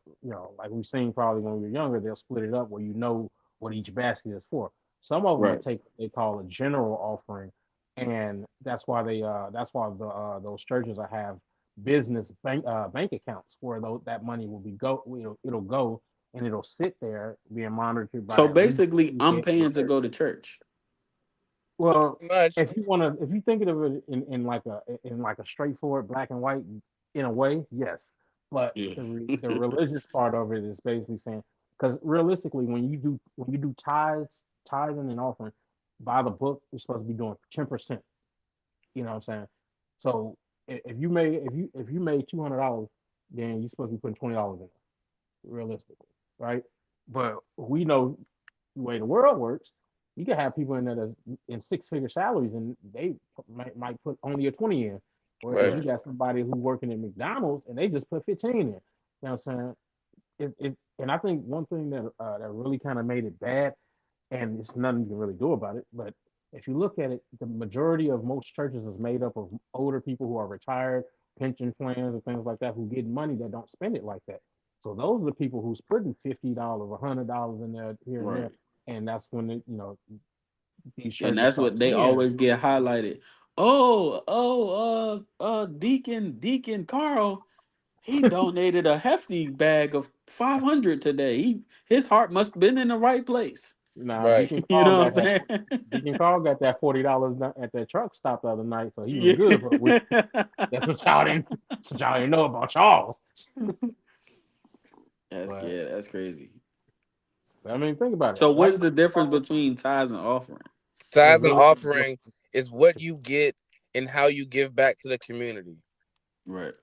like we've seen probably when we were younger, they'll split it up where you know what each basket is for. Some of them will right. take what they call a general offering, and that's why those churches will have business bank accounts where that money will be go it'll go and it'll sit there being monitored by So at least basically, the I'm head of the paying to church. go to church. Well, Pretty much, if you think of it in like a straightforward black and white, in a way, yes. But Yeah. the religious part of it is basically saying, because realistically, when you do tithing and offering, by the book, you're supposed to be doing 10%. You know what I'm saying? So if you made $200, then you're supposed to be putting $20 in, realistically, right? But we know the way the world works, you can have people in there that's in six-figure salaries and they might put only a 20 in. Whereas right. you Right. got somebody who working at McDonald's and they just put 15 in. You know what I'm saying? And I think one thing that really kind of made it bad, and it's nothing you can really do about it, but if you look at it, the majority of most churches is made up of older people who are retired, pension plans, and things like that, who get money that don't spend it like that. So those are the people who's putting $50, $100 in there here and there, Right. and that's when these And churches that's start what they seeing. always get highlighted. Deacon Carl, he donated a hefty bag of 500 today. His heart must have been in the right place. Now Right. You know what I'm saying? Deacon Carl got that $40 at that truck stop the other night, so he was Yeah. good for the week. That's what y'all didn't know about Charles. But That's crazy. I mean, think about it. So Why what's you the think difference Charles between tithes and offering? is Tithes and really offering is what you get and how you give back to the community. Right.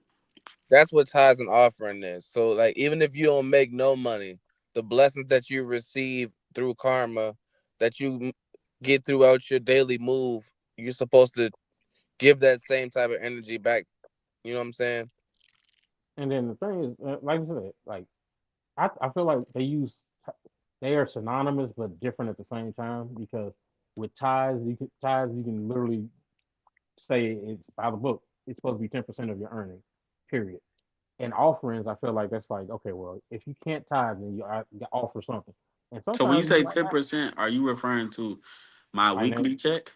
That's what tithes and offering is. So, like, even if you don't make no money, the blessings that you receive through karma, that you get throughout your daily move, you're supposed to give that same type of energy back. You know what I'm saying? And then the thing is, like I said, like I feel like they are synonymous but different at the same time because with ties you can literally say it's by the book. It's supposed to be 10% of your earnings, period. And offerings, I feel like that's like okay, well, if you can't tithe, then you offer something. And So when you sometimes you say might not. 10%, are you referring to my Finance, weekly check?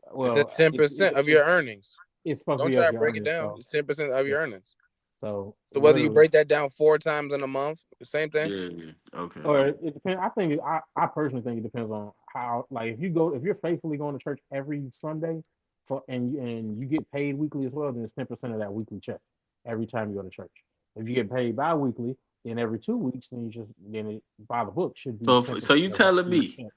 It says well, ten percent of your earnings. it's supposed to Don't be try off to your break it earnings. down. So It's 10% of yeah. your earnings. So So whether you literally, break that down 4 times in a month, same thing. Yeah. Okay. or it depends. I think I personally think it depends on how. Like if you're faithfully going to church every Sunday for and you get paid weekly as well, then it's 10% of that weekly check every time you go to church. If you get paid bi-weekly, then every 2 weeks, then you just then it, by the book should be So ten so percent you of that telling weekly me check.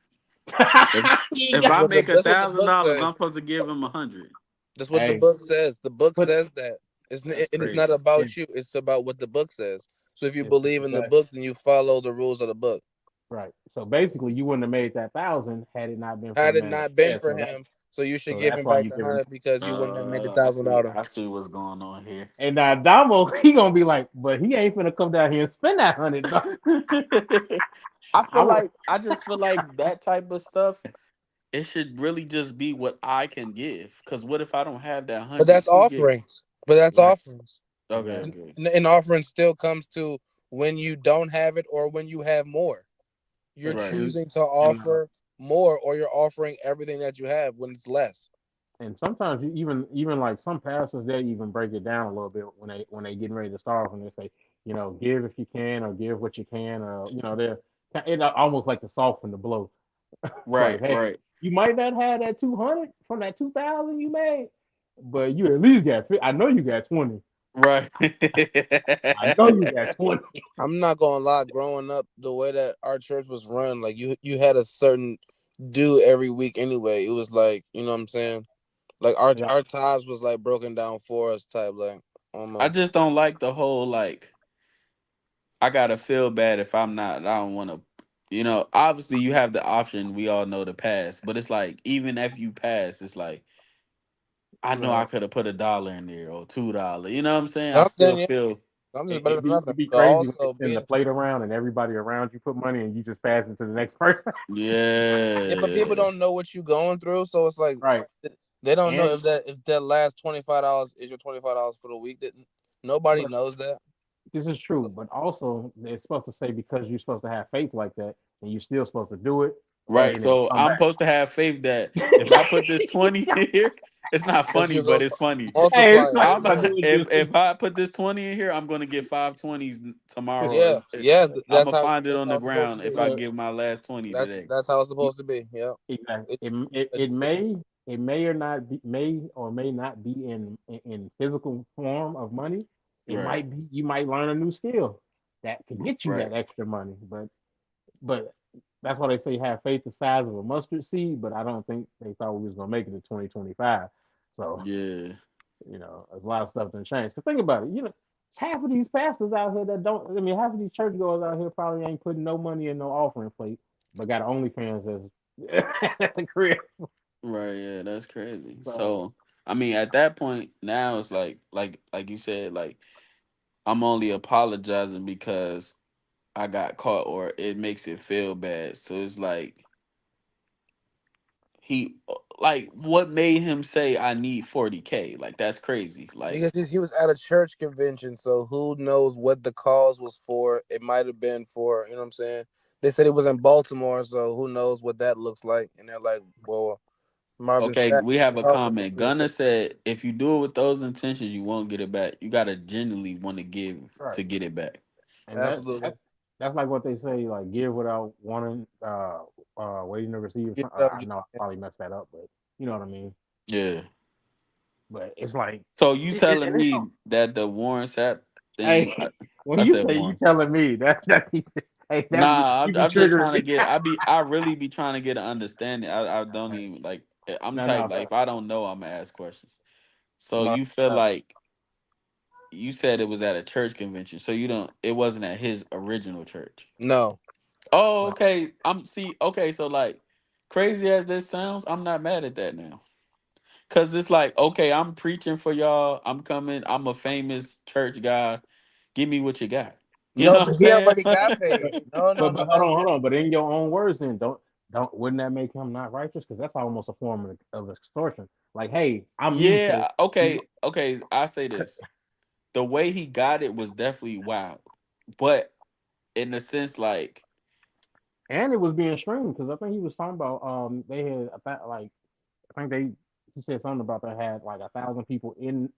if You ain't if got- I make a That's what the thousand book dollars, says. I'm supposed to give him 100. That's what the Hey, book says. The book but says that. That's It's not crazy. about it's you. It's about what the book says. So if you it's believe in the exact book, then you follow the rules of the book. right. So basically, you wouldn't have made that thousand had it not been for the Had it man that not been said. for him, so you should So give that's him why back you the give him. 100 because you wouldn't have made the I thousand see. without him. I see what's going on here. And now Damo, he gonna be like, but he ain't finna come down here and spend that 100. I I feel would. like I just feel like that type of stuff. It should really just be what I can give. Cause what if I don't have that But 100 that's to give? offerings. But that's Right. offerings. Okay, Exactly. okay, And offering still comes to when you don't have it or when you have more. You're And right, choosing to and offer more, or you're offering everything that you have when it's less. and sometimes you even like some pastors they even break it down a little bit when they getting ready to start off and they say, give if you can or give what you can or they're it almost like to soften the blow. Like, right, hey, right, you might not have that 200 from that 2,000 you made, but you at least got. I know you got 20. right. I know you got 20. I'm not gonna lie, growing up, the way that our church was run, like you had a certain due every week anyway. It was like, you know what I'm saying? Like Yeah. our tithes was like broken down for us type, like I almost. just don't like the whole like I gotta feel bad if I'm not. I don't want to. Obviously you have the option. We all know to pass, but it's like even if you pass, it's like I know I No. could have put $1 in there or $2. You know what I'm saying? I still Something, yeah. feel Something's It, better it than be nothing. it be But crazy when they also send the being plate around and everybody around you put money and you just pass it to the next person. yeah, but people yeah, don't know what you're going through, so it's like Right. they don't know And if that last $25 is your $25 for the week. That nobody but knows that. this is true, but also it's supposed to say because you're supposed to have faith like that and you're still supposed to do it, right. then it'll So come I'm back. supposed to have faith that if I put this 20 in here, it's not That funny, you but go it's funny. Hey, multiply it's it. not, it's I'm not Amen. doing if you. if I put this 20 in here, I'm gonna get 5 20s tomorrow. Yeah, yeah. I'm That's gonna how find it on the it's supposed to ground if be. I Look, give my last 20 today. That's how it's supposed to be. Yeah. exactly. It, It it, may or not be may or may not be in physical form of money. It Right, might be you might learn a new skill that can get you right. that extra money. But that's why they say have faith the size of a mustard seed. But I don't think they thought we was gonna make it to 2025. So Yeah, a lot of stuff done changed. Cause think about it, half of these pastors out here that don't. I mean, half of these churchgoers out here probably ain't putting no money in no offering plate, but got OnlyFans as at the crib. right. Yeah, that's crazy. So So I mean, at that point now it's like you said, like I'm only apologizing because I got caught or it makes it feel bad. So it's like he like what made him say I need 40K? Like that's crazy. Like because he was at a church convention, so who knows what the cause was for? It might have been for, you know what I'm saying? They said it was in Baltimore, so who knows what that looks like? And they're like, well, Marvin okay, Sapp, we have a regardless of comment. who said Gunner said if you do it with those intentions, you won't get it back. You gotta genuinely want to give right, to get it back. and absolutely. that's like what they say, like give without wanting, waiting to receive. Get it up, I know I probably messed that up, but you know what I mean. Yeah. But it's like, So you telling and me that the Warren Sapp hey, thing? when I you said say you Warren. telling me that hey, Nah, you be I'm just triggering trying to me. get. I really be trying to get an understanding. I don't even like. I'm No, type no, like if I don't know, I'm gonna ask questions. So Marvin you feel Sapp. like you said it was at a church convention, so you don't. It wasn't at his original church. No, Oh, no. okay. I'm see. Okay, so like crazy as this sounds, I'm not mad at that now. Cause it's like, okay, I'm preaching for y'all. I'm coming. I'm a famous church guy. Give me what you got. You no, know what but I'm he saying? already got paid. But No, no, no. but hold on. But in your own words, then don't wouldn't that make him not righteous? Because that's almost a form of extortion. Like, hey, I'm me, so Yeah. Okay. Okay. I say this. The way he got it was definitely wild, but in the sense, like, and it was being streamed because I think he was talking about they had about like I think they he said something about they had like 1,000 people in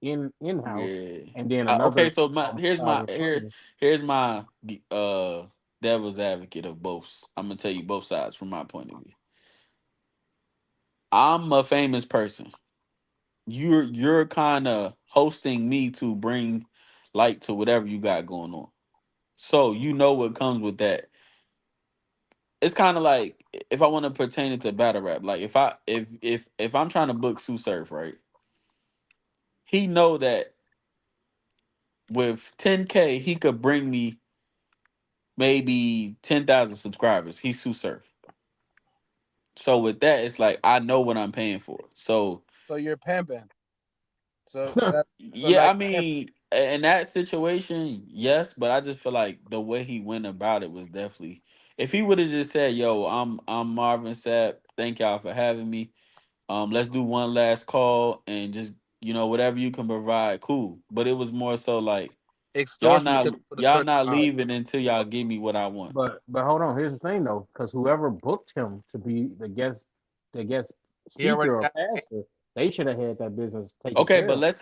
house, Yeah. and then Okay, another so my almost here's my 1,000 here training. here's my devil's advocate of both. I'm gonna tell you both sides from my point of view. I'm a famous person. You're kind of hosting me to bring light to whatever you got going on. So you know what comes with that. It's kind of like if I want to pertain it to battle rap. Like if I'm trying to book Sue Surf, right? He know that with 10K he could bring me maybe 10,000 subscribers. He's Sue Surf. So with that, it's like I know what I'm paying for. So So you're pimping. So Huh. that so yeah, now I you're pimping. mean, in that situation, yes, but I just feel like the way he went about it was definitely. If he would have just said, "Yo, I'm Marvin Sapp. Thank y'all for having me. Let's do one last call and just whatever you can provide, cool." But it was more so like y'all Extortion not because you put a y'all certain not amount. leaving until y'all give me what I want. But hold on, here's the thing though, because whoever booked him to be the guest He already speaker or got. pastor, they should have had that business taken Okay, care but of. let's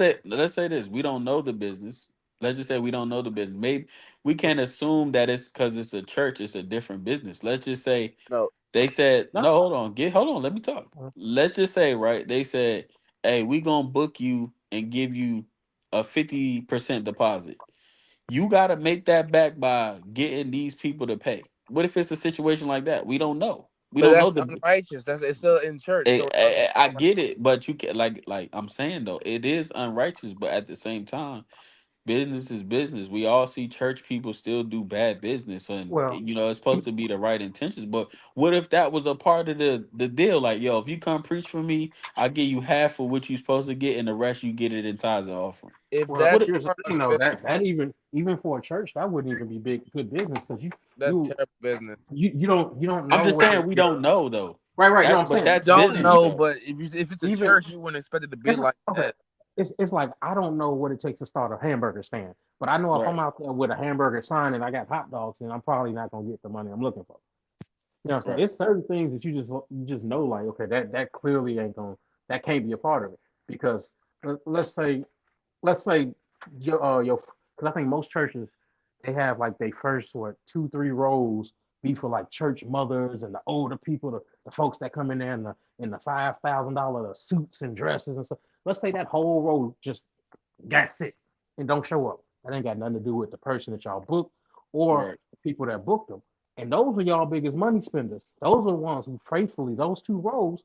say this. We don't know the business. Let's just say we don't know the business. Maybe we can't assume that it's because it's a church, it's a different business. Let's just say No, they said, No, no, hold on, let me talk. Let's just say, right, they said, hey, we gonna book you and give you a 50% deposit. You gotta make that back by getting these people to pay. What if it's a situation like that? We don't know. We but don't know that's the unrighteous. That's it's still in church. So regardless, I get it, but you can like I'm saying though, it is unrighteous, but at the same time, business is business. We all see church people still do bad business, and well, it's supposed to be the right intentions. But what if that was a part of the deal? Like, yo, if you come preach for me, I give you half of what you're supposed to get, and the rest you get it in tithes and offering. if well, What? that's here's the part of thing the though, business, that even for a church, that wouldn't even be big good business because you that's you terrible business. you don't I'm know just what saying we don't your know though. right. No, That I'm but saying You that's don't business know, though. but if it's a even church, you wouldn't expect it to be it's like okay. that. It's like I don't know what it takes to start a hamburger stand, but I know if Right. I'm out there with a hamburger sign and I got hot dogs, then I'm probably not gonna get the money I'm looking for. You know what I'm saying? Right. It's certain things that you just know like okay that clearly ain't gonna that can't be a part of it because let's say your because I think most churches they have like they first what 2-3 rows be for like church mothers and the older people, the folks that come in there in the $5,000 suits and dresses and stuff. Let's say that whole row just got sick and don't show up. That ain't got nothing to do with the person that y'all booked or Right. the people that booked them. And those are y'all biggest money spenders. Those are the ones who faithfully, those 2 rows,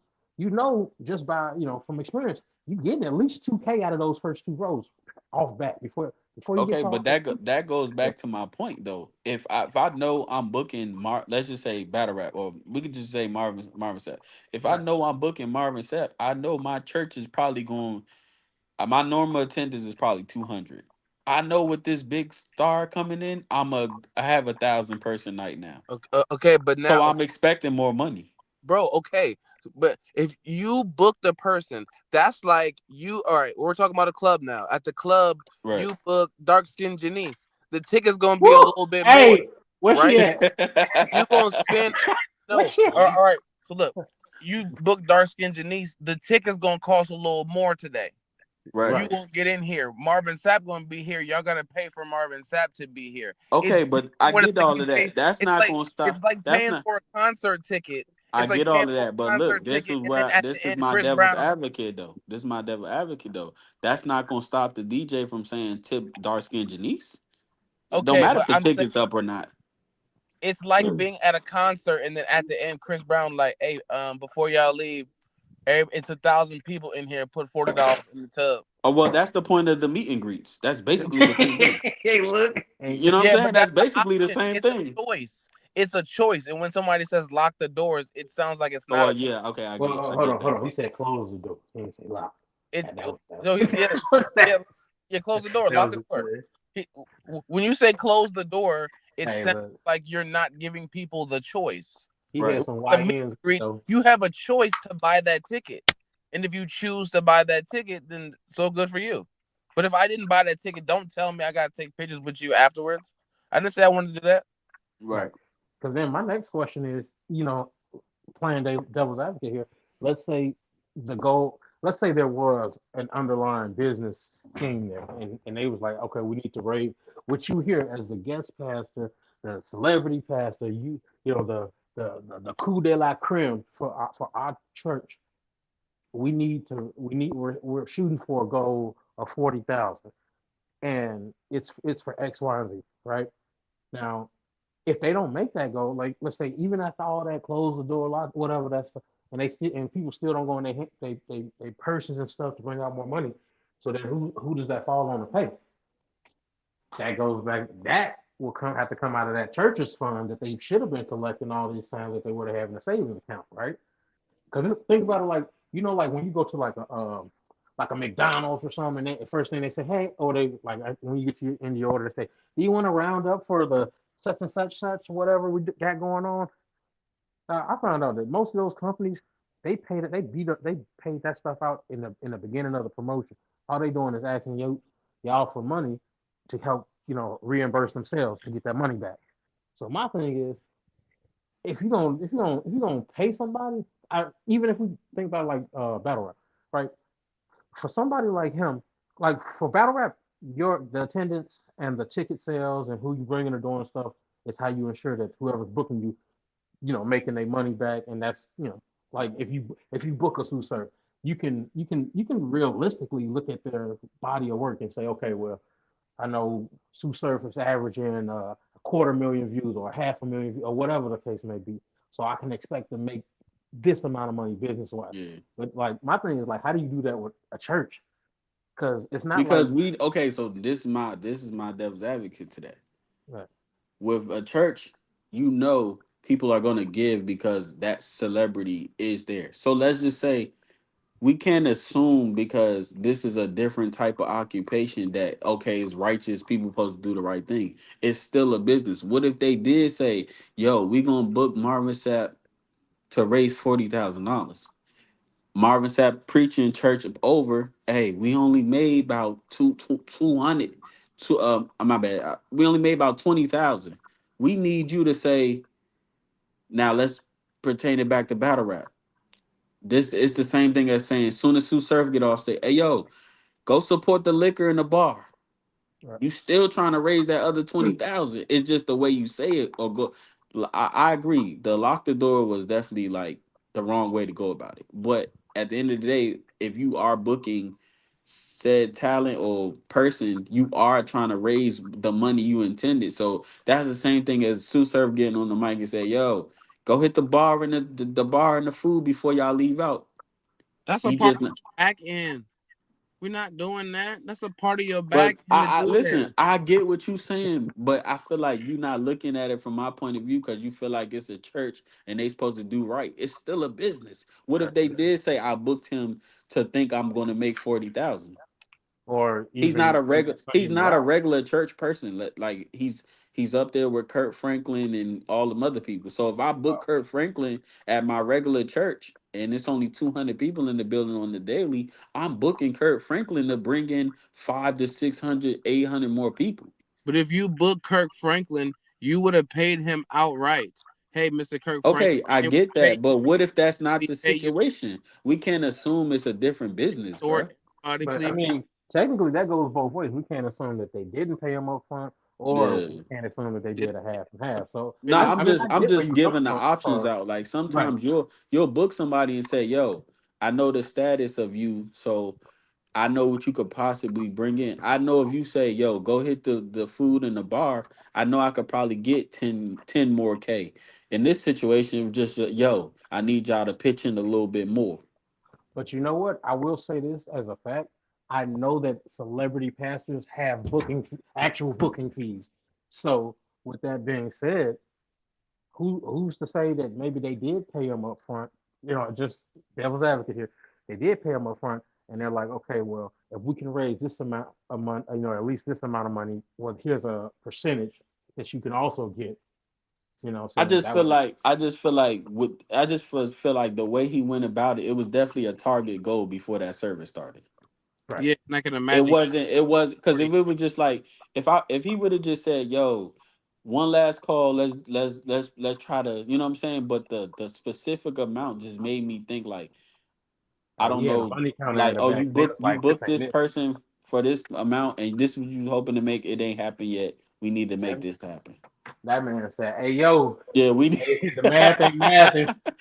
just by, from experience, you getting at least 2K out of those first 2 rows off back before you get Okay, to but all that. that goes back to my point though. If I know I'm booking let's just say battle rap, or we could just say Marvin Sapp. If I Right. know I'm booking Marvin Sapp, I know my church is probably going. My normal attendance is probably 200. I know with this big star coming in, I have 1,000 person night now, Okay, okay, but so now, I'm expecting more money. bro, okay, but if you book the person, that's like you. All right, we're talking about a club now. At the club, Right. you book dark skinned Janice. The ticket's gonna be a Woo! little bit more, Hey, where's she right? at? You gonna spend Where's no. she All right. So look, you book dark skinned Janice. The ticket's gonna cost a little more today. Right. You Right. won't get in here. Marvin Sapp gonna be here. Y'all gotta pay for Marvin Sapp to be here. It's Okay, different but I when it's get like all you of pay. that. That's It's not like gonna it's stop. like That's paying not. for a concert ticket. I It's like get all paying of for that, a but look, concert ticket, and then at this the is end, my Chris devil's Brown. advocate though. This is my devil advocate though. That's not gonna stop the DJ from saying tip dark skinned Janice. It don't Okay, matter but if the I'm saying ticket's up or not. it's like being at a concert, and then at the end, Chris Brown like, hey, before y'all leave, it's 1,000 people in here. Put $40 in the tub. Oh well, that's the point of the meet and greets. That's basically the same thing. Hey, look. Hey, You know what I'm Yeah, saying? but That's that's the basically the option. same It's thing. a choice. It's a choice. And when somebody says lock the doors, it sounds like it's Oh not well, a choice. yeah, okay, well, I hold get on, hold that on. He part. said close the door. He didn't say lock. It's That was that. so yeah, that, yeah, yeah. Close the door. that Lock was the a door. good. He, when you say close the door, it Hey, sounds look. like you're not giving people the choice. He had Right. some The meet YNs and greet, though. you have a choice to buy that ticket, and if you choose to buy that ticket, then so good for you. But if I didn't buy that ticket, don't tell me I gotta take pictures with you afterwards. I didn't say I wanted to do that. Right. Right. Because then my next question is, playing devil's advocate here. Let's say the goal. let's say there was an underlying business team there, and they was like, okay, we need to raise what you hear as the guest pastor, the celebrity pastor, you know the coup de la creme for our church. We're shooting for a goal of 40,000, and it's for X, Y, and Z, right? Now, if they don't make that goal, like let's say even after all that, close the door, lock, whatever that stuff, and people still don't go in they purses and stuff to bring out more money. So then who does that fall on to pay? That goes back. That will have to come out of that church's fund that they should have been collecting all these times that they would have had in a savings account, right? Because think about it, like like when you go to like a McDonald's or something, and the first thing they say, hey, or they like when you get to in your order, they say, do you want to round up for the such and such whatever we got going on? I found out that most of those companies they paid that stuff out in the beginning of the promotion. All they doing is asking y'all for money to help reimburse themselves to get that money back. So my thing is, if you don't pay somebody, even if we think about like battle rap, right? For somebody like him, like for battle rap, the attendance and the ticket sales and who you bring in the door and stuff is how you ensure that whoever's booking you, making their money back. And that's like if you book a sous serve, you can realistically look at their body of work and say, okay, well, I know Sue Surface averaging a quarter million views or half a million views or whatever the case may be. So I can expect to make this amount of money business wise. Yeah. But like my thing is like, how do you do that with a church? Because it's not like Because we okay, so this is my devil's advocate to that. right, With a church, people are gonna give because that celebrity is there. So let's just say we can't assume because this is a different type of occupation that okay, it's righteous, people supposed to do the right thing. It's still a business. What if they did say, yo, we gonna book Marvin Sapp to raise $40,000? Marvin Sapp preaching church over. Hey, we only made about 200. My bad. We only made about 20,000. We need you to say now. Let's pertain it back to battle rap. This is the same thing as saying soon as Sue Surf get off, say, hey yo, go support the liquor in the bar. right. You still trying to raise that other 20,000. It's just the way you say it or go. I agree. The lock the door was definitely like the wrong way to go about it. But at the end of the day, if you are booking said talent or person, you are trying to raise the money you intended. So that's the same thing as Sue Surf getting on the mic and say, "Yo, go hit the bar and the bar and the food before y'all leave out." That's a He part just of the back end. We're not doing that. That's a part of your But back end to I do that. listen. I get what you saying, but I feel like you're not looking at it from my point of view because you feel like it's a church and they supposed to do right. It's still a business. What if they did say I booked him to think I'm going to make 40,000? Or He's not even a regular. He's even not a route. regular church person. Like he's up there with Kurt Franklin and all them other people. So if I book Kurt Franklin at my regular church and it's only 200 people in the building on the daily, I'm booking Kurt Franklin to bring in 5 to 600, 800 more people. But if you book Kirk Franklin, you would have paid him outright. Hey, Mr. Kirk Franklin, Okay, I can we get pay that, but you? what if that's not We the pay you situation? We can't assume it's a different business, short, bruh. everybody, But I please. mean, technically that goes both ways. We can't assume that they didn't pay them up front, or we Yeah. can't assume that they Yeah, did a half and half. So No, it is. I'm I mean, just I I'm get where just you're coming giving the from. options out. Like Right. sometimes you'll book somebody and say, "Yo, I know the status of you, so I know what you could possibly bring in. I know if you say, "Yo, go hit the food in the bar," I know I could probably get 10 more K. In this situation, it was just, "Yo, I need y'all to pitch in a little bit more." But you know what? I will say this as a fact. I know that celebrity pastors have actual booking fees. So with that being said, who's to say that maybe they did pay them up front? Just devil's advocate here. They did pay them up front, and they're like, okay, well, if we can raise this amount of money, at least this amount of money, well, here's a percentage that you can also get. I So just that feel way, like I just feel like the way he went about it, it was definitely a target goal before that service started. right. Yeah, and I can It imagine wasn't. It was because 40. if it was just like if he would have just said, "Yo, one last call. Let's try to," you know what I'm saying. But the specific amount just made me think like I Oh, don't he had a know, money counter in like, the oh, back. He was you like, "This booked ain't this it." person for this amount, and this was you hoping to make. It ain't happened yet. We need to make That, this happen. that man said, "Hey, yo, Yeah, we need. hey, the math ain't math.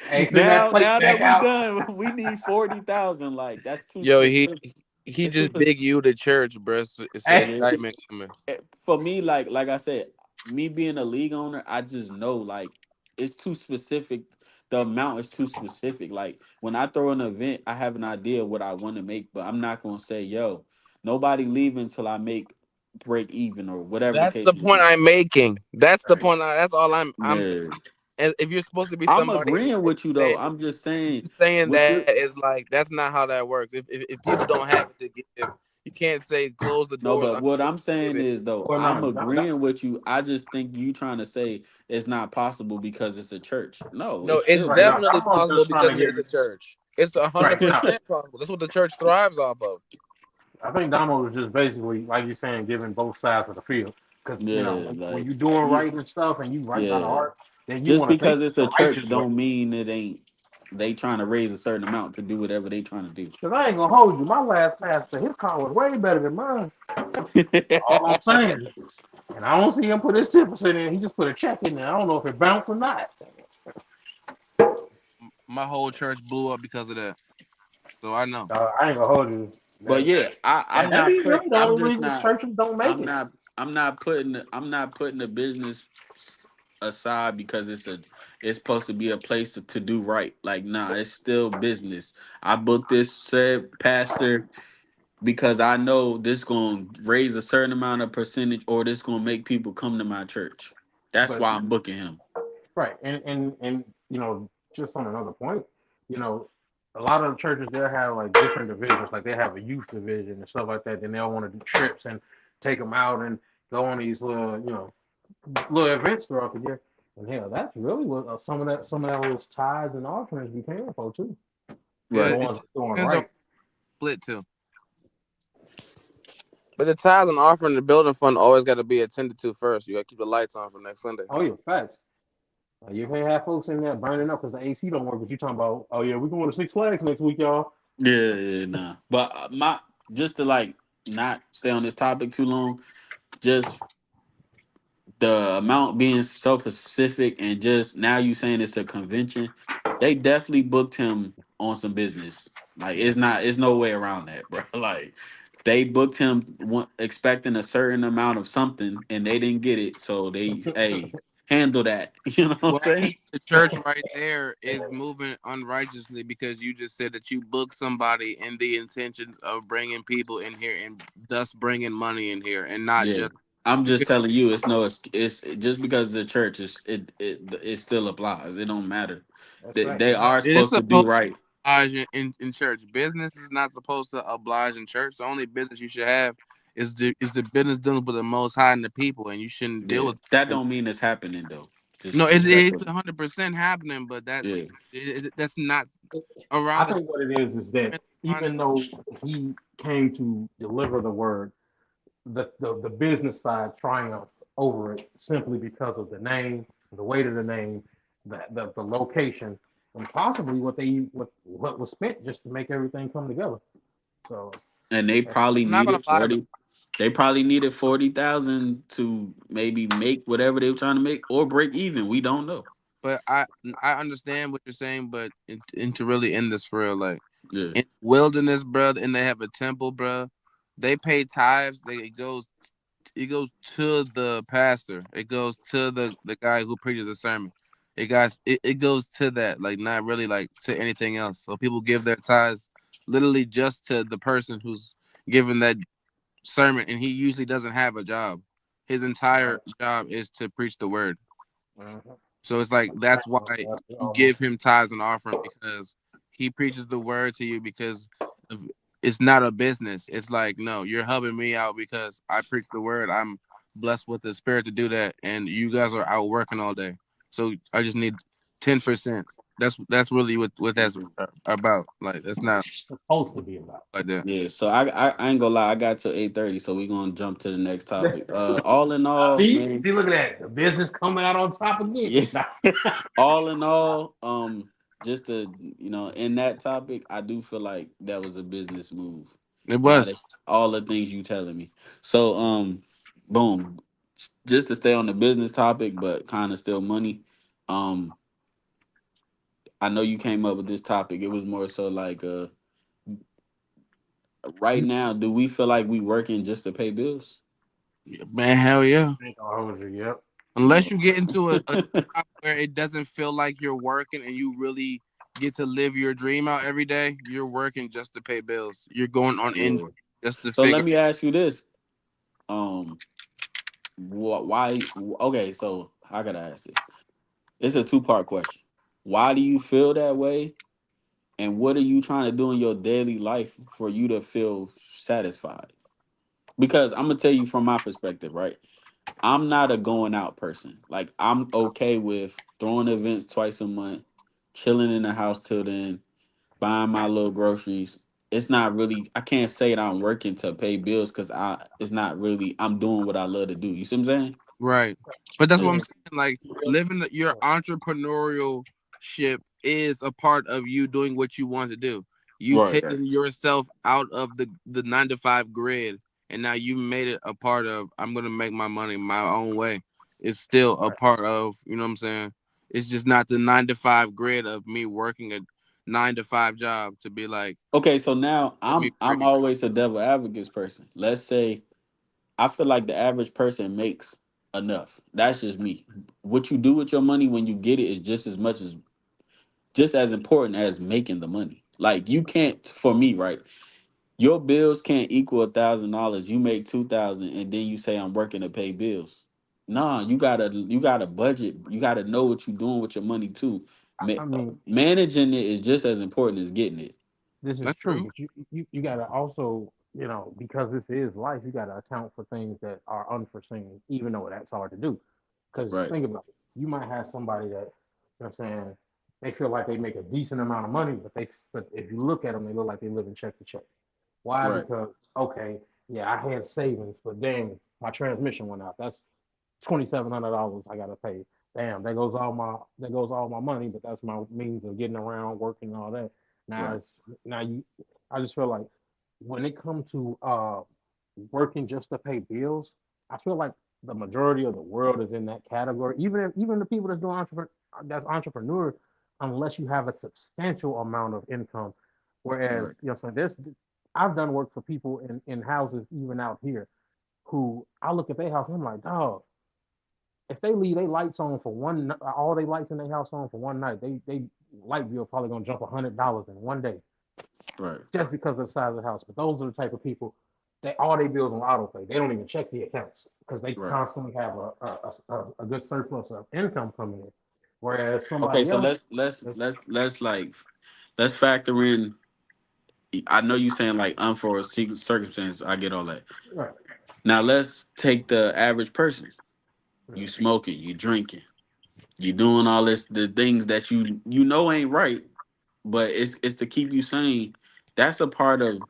Hey, send that plate Now that back we out." done, we need 40,000. Like that's too Yo, specific. he It's too just specific. big you to church, bro. It's an Hey, Yeah. indictment coming. For me, like I said, me being a league owner, I just know like it's too specific. The amount is too specific. Like when I throw an event, I have an idea of what I want to make, but I'm not gonna say, yo, nobody leave until I make break even or whatever the That's case the may point be. I'm making. That's the right. point. That's all I'm saying. Yeah. And if you're supposed to be I'm somebody agreeing and with you saying though. I'm just saying you saying what that you're is like that's not how that works. If people don't have it to give, you can't say close the no, door. but I'm what supposed I'm to give saying it. is though, Well, I'm no, agreeing with you. I just think you trying to say it's not possible because it's a church. No, No, it's it's still right now, definitely business. Damo's possible just trying to because get it's a church. It's a hundred right now. percent possible. That's what the church thrives off of. I think Damo was just basically, like you're saying, giving both sides of the field. Because Yeah, when like you're doing you, right and stuff, and you right by the yeah. heart, then you Just want to think because it's the a righteous church way. don't mean it ain't they trying to raise a certain amount to do whatever they trying to do. Because I ain't gonna hold you. My last pastor, his car was way better than mine. All I'm saying. And I don't see him put his 10% in. He just put a check in there. I don't know if it bounced or not. My whole church blew up because of that. So I know. I ain't gonna hold you. But That, yeah, that, that be really the I'm only just reason not churches don't make I'm it. not I'm not putting the business aside because it's supposed to be a place to do right. Like nah, it's still business. I booked this said pastor because I know this gonna raise a certain amount of percentage or this gonna make people come to my church. That's But why I'm booking him. right, and just on another point, you know, a lot of the churches they have like different divisions. Like they have a youth division and stuff like that. Then they'll want to do trips and take them out and go on these little events throughout the year. And hell, that's really what some of those tithes and offerings be paying for too. For Yeah, the Right. it ones that's doing depends on right. split too. But the tithes and offering the building fund always got to be attended to first. You got to keep the lights on for next Sunday. Oh yeah, facts. You can't have folks in there burning up because the AC don't work. But you talking about, oh yeah, we're going to Six Flags next week, y'all. Yeah, nah. But my just to like not stay on this topic too long, just the amount being so specific and just now you saying it's a convention, they definitely booked him on some business. Like it's no way around that, bro. Like they booked him expecting a certain amount of something and they didn't get it, so they hey handle that. You know what I'm Well, saying? the church right there is moving unrighteously because you just said that you booked somebody in the intentions of bringing people in here and thus bringing money in here and not Yeah. just I'm just because telling you, it's no, it's just because it's a church, it still applies. It don't matter. That's right. They are it is supposed to do supposed right. to oblige in church. Business is not supposed to oblige in church. The only business you should have is the business dealing with the Most High and the people, and you shouldn't deal Yeah, with. that don't mean it's happening though. No, Just it's respectfully. 100% happening, but Yeah, that's not I around the think what it is that even construct. though he came to deliver the word, the business side triumphed over it simply because of the name, the weight of the name, the location, and possibly what was spent just to make everything come together. So and they probably I'm not gonna needed lie though, 40. They probably needed 40,000 to maybe make whatever they were trying to make or break even. We don't know. but I understand what you're saying, but and to really end this for real, like Yeah, in wilderness, bro, and they have a temple, bro. They pay tithes. It goes to the pastor. It goes to the guy who preaches the sermon. It goes to that, like not really like to anything else. So people give their tithes literally just to the person who's giving that sermon, and he usually doesn't have a job. His entire right, job is to preach the word. mhm. So it's like that's why That's you almost give him tithes and offering because he preaches the word to you because of, it's not a business. It's like no, you're helping me out because I preach the word. I'm blessed with the spirit to do that, and you guys are out working all day. So I just need 10%. That's really what that's about. Like that's not supposed to be about. like that. yeah. So I ain't gonna lie. I got to 8:30, so we gonna jump to the next topic. All in all, See, man. see, look at that. The business coming out on top again. Yeah. Nah, All in all, just to in that topic, I do feel like that was a business move. It Now was. that's all the things you telling me. So boom, just to stay on the business topic, but kind of still money. Um, I know you came up with this topic. It was more so like right now, do we feel like we working just to pay bills? Man, hell yeah. Ain't gonna hold you. Yep. Unless you get into a job where it doesn't feel like you're working and you really get to live your dream out every day, you're working just to pay bills. You're going on in Yeah. just to So let figure. me ask you this. Um, why? Okay, so I gotta ask this. It's a two-part question. Why do you feel that way? And what are you trying to do in your daily life for you to feel satisfied? Because I'm gonna tell you from my perspective, right? I'm not a going out person. Like I'm okay with throwing events twice a month, chilling in the house till then, buying my little groceries. It's not really I can't say that I'm working to pay bills because I it's not really I'm doing what I love to do. You see what I'm saying? Right. But that's I what I'm Yeah. mean, saying. Like your entrepreneurial ship is a part of you doing what you want to do. You Right, right. taking yourself out of the 9 to 5 grid, and now you made it a part of. I'm gonna make my money my own way. It's still a right. part of. You know what I'm saying? It's just not the 9 to 5 grid of me working a 9 to 5 job to be like, Okay, so now let me I'm breathe. always a devil advocates person. Let's say I feel like the average person makes enough. That's just me. What you do with your money when you get it is just as important as making the money. Like you can't for me, right? Your bills can't equal $1,000. You make 2,000 and then you say I'm working to pay bills. Nah, you gotta budget. You gotta know what you're doing with your money too. I mean, Managing it is just as important as getting it. this is That's true, true. but you gotta also, because this is life, you gotta account for things that are unforeseen, even though that's hard to do. Because Right, think about it, you might have somebody that, saying, they feel like they make a decent amount of money, but if you look at them, they look like they live in check to check. Why? right, Because okay, yeah, I had savings, but then my transmission went out. That's $2,700 I gotta pay. Damn, there goes all my money, but that's my means of getting around, working, and all that. Now right. it's now you. I just feel like when it comes to working just to pay bills, I feel like the majority of the world is in that category. Even the people that's doing entrepreneurs, unless you have a substantial amount of income. Whereas, Right. so there's I've done work for people in houses even out here who I look at their house and I'm like, dog, if they leave their lights on for all their lights in their house on for one night, they light bill probably gonna jump $100 in one day Right. just because of the size of the house. But those are the type of people that all their bills on auto pay. They don't even check the accounts because they Right. constantly have a good surplus of income coming in. Whereas Okay, somebody so else, let's factor in. I know you saying like unforeseen circumstances. I get all that. right, Now let's take the average person. You smoking, you drinking, you doing all this the things that you know ain't right, but it's to keep you sane. That's a part of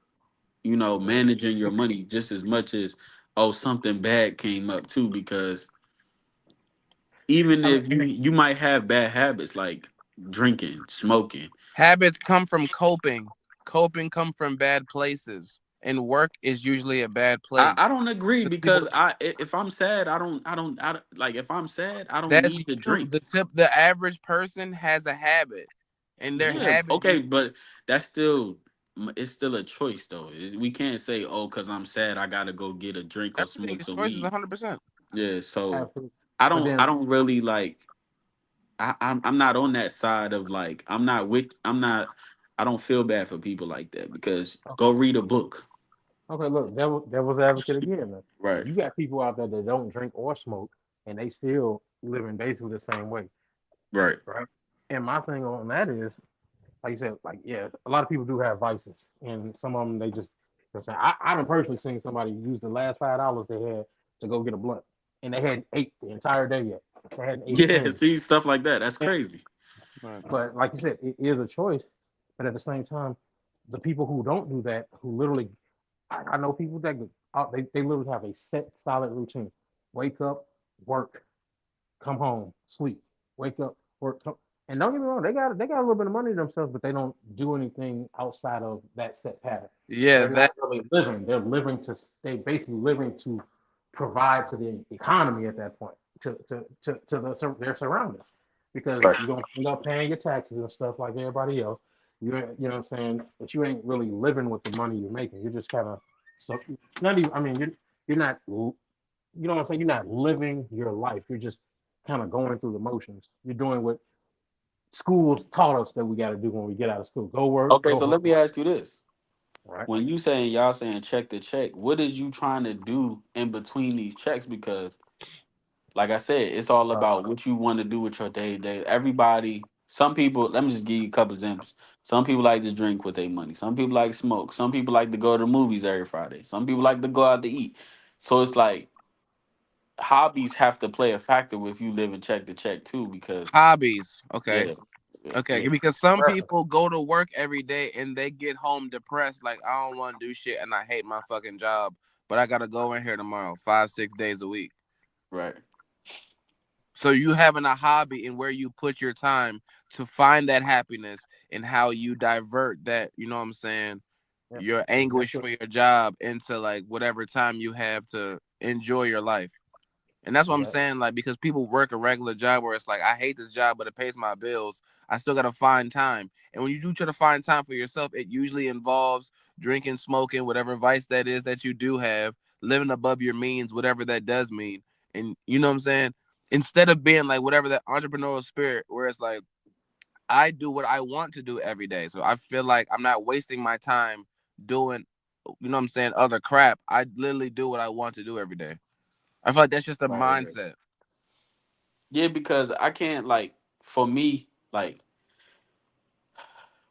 managing your money just as much as oh something bad came up too because even I mean, if you might have bad habits like drinking, smoking. Habits come from coping. Coping come from bad places, and work is usually a bad I place. don't agree 'Cause because people, if I'm sad, I don't like if I'm sad, I don't that's need to you. drink. The average person has a habit, and their Yeah, habit okay, you. but that's still it's still a choice though. We can't say oh cuz I'm sad I got to go get a drink or Everything smoke is some choices, weed. 100%. Yeah, so absolutely. I But don't I then, don't really like I'm not on that side of like I'm not I don't feel bad for people like that because go read a book. okay, look, devil's advocate again. Man. Right. You got people out there that don't drink or smoke, and they still living basically the same way, Right. right? And my thing on that is, like you said, like yeah, a lot of people do have vices, and some of them they just. Saying, I don't personally seen somebody use the last $5 they had to go get a blunt, and they hadn't ate the entire day yet. They hadn't ate a Yeah, penny. see stuff like that. That's crazy. Right. But like you said, it is a choice. But at the same time, the people who don't do that, who literally, I know people that they literally have a set, solid routine. Wake up, work, come home, sleep. Wake up, work, come. And don't get me wrong, they got a little bit of money themselves, but they don't do anything outside of that set pattern. So Yeah, they're not that really living. They basically living to provide to the economy at that point, to their surroundings, because Right. you're gonna end up paying your taxes and stuff like everybody else. You know what I'm saying? But you ain't really living with the money you're making. You're just kind of so not even. I mean, you're not. You know what I'm saying? You're not living your life. You're just kind of going through the motions. You're doing what schools taught us that we got to do when we get out of school. Go work, Okay, go so home. let me ask you this: Right. when you saying y'all saying check the check, what is you trying to do in between these checks? Because like I said, it's all Uh, about what you want to do with your day to day. Everybody, some people, let me just give you a couple examples. Some people like to drink with their money. Some people like smoke. Some people like to go to the movies every Friday. Some people like to go out to eat. So it's like hobbies have to play a factor with you living check to check too, because hobbies. Okay. yeah, yeah, Okay, yeah, because some right. people go to work every day and they get home depressed, like I don't want to do shit and I hate my fucking job, but I gotta go in here tomorrow, 5, 6 days a week. right, So you having a hobby and where you put your time to find that happiness and how you divert that, you know what I'm saying, Yeah. your The anguish mental. for your job into like whatever time you have to enjoy your life. And that's what I'm Yeah. saying, like, because people work a regular job where it's like, I hate this job, but it pays my bills. I still gotta find time. And when you do try to find time for yourself, it usually involves drinking, smoking, whatever vice that is that you do have, living above your means, whatever that does mean. And you know what I'm saying? Instead of being like whatever that entrepreneurial spirit, where it's like, I do what I want to do every day. So I feel like I'm not wasting my time doing, you know what I'm saying, other crap. I literally do what I want to do every day. I feel like that's just a right, right. mindset. Yeah, because I can't like for me like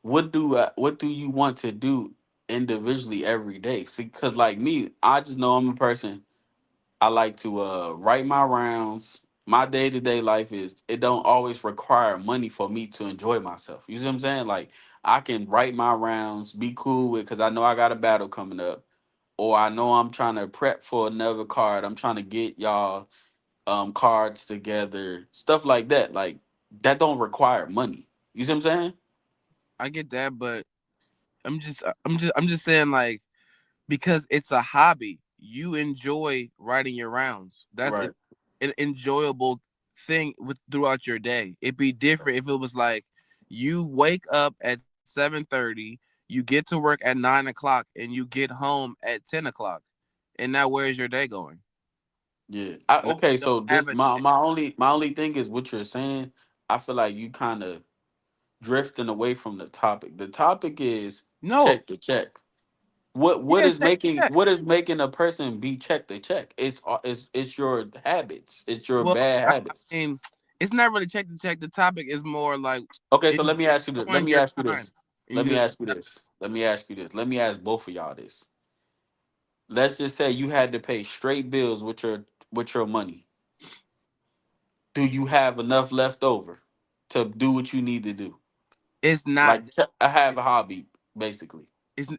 what do you want to do individually every day? See, because like me, I just know I'm a person. I like to write my rounds. My day to day life is it don't always require money for me to enjoy myself. You see what I'm saying? Like I can write my rounds, be cool with because I know I got a battle coming up, or I know I'm trying to prep for another card. I'm trying to get y'all cards together, stuff like that. Like that don't require money. You see what I'm saying? I get that, but I'm just saying like because it's a hobby, you enjoy writing your rounds. That's Right. an enjoyable thing with throughout your day. It'd be different if it was like you wake up at 7:30, you get to work at 9 o'clock, and you get home at 10 o'clock. And now where's your day going? Yeah. Now Okay. you don't So this have a my only thing is what you're saying. I feel like you kind of drifting away from the topic. The topic is no. check the check. What Yeah, is check making check. what is making a person be check the check? It's your habits. It's your Well, bad I habits. mean, it's not really check to check. The topic is more like Okay, so let me ask you this. Let enjoying me your ask you time. this. And Let you me just ask you this. Let me ask you this. Let me ask both of y'all this. Let's just say you had to pay straight bills with your money. Do you have enough left over to do what you need to do? it's not. Like I have a hobby, basically. It's.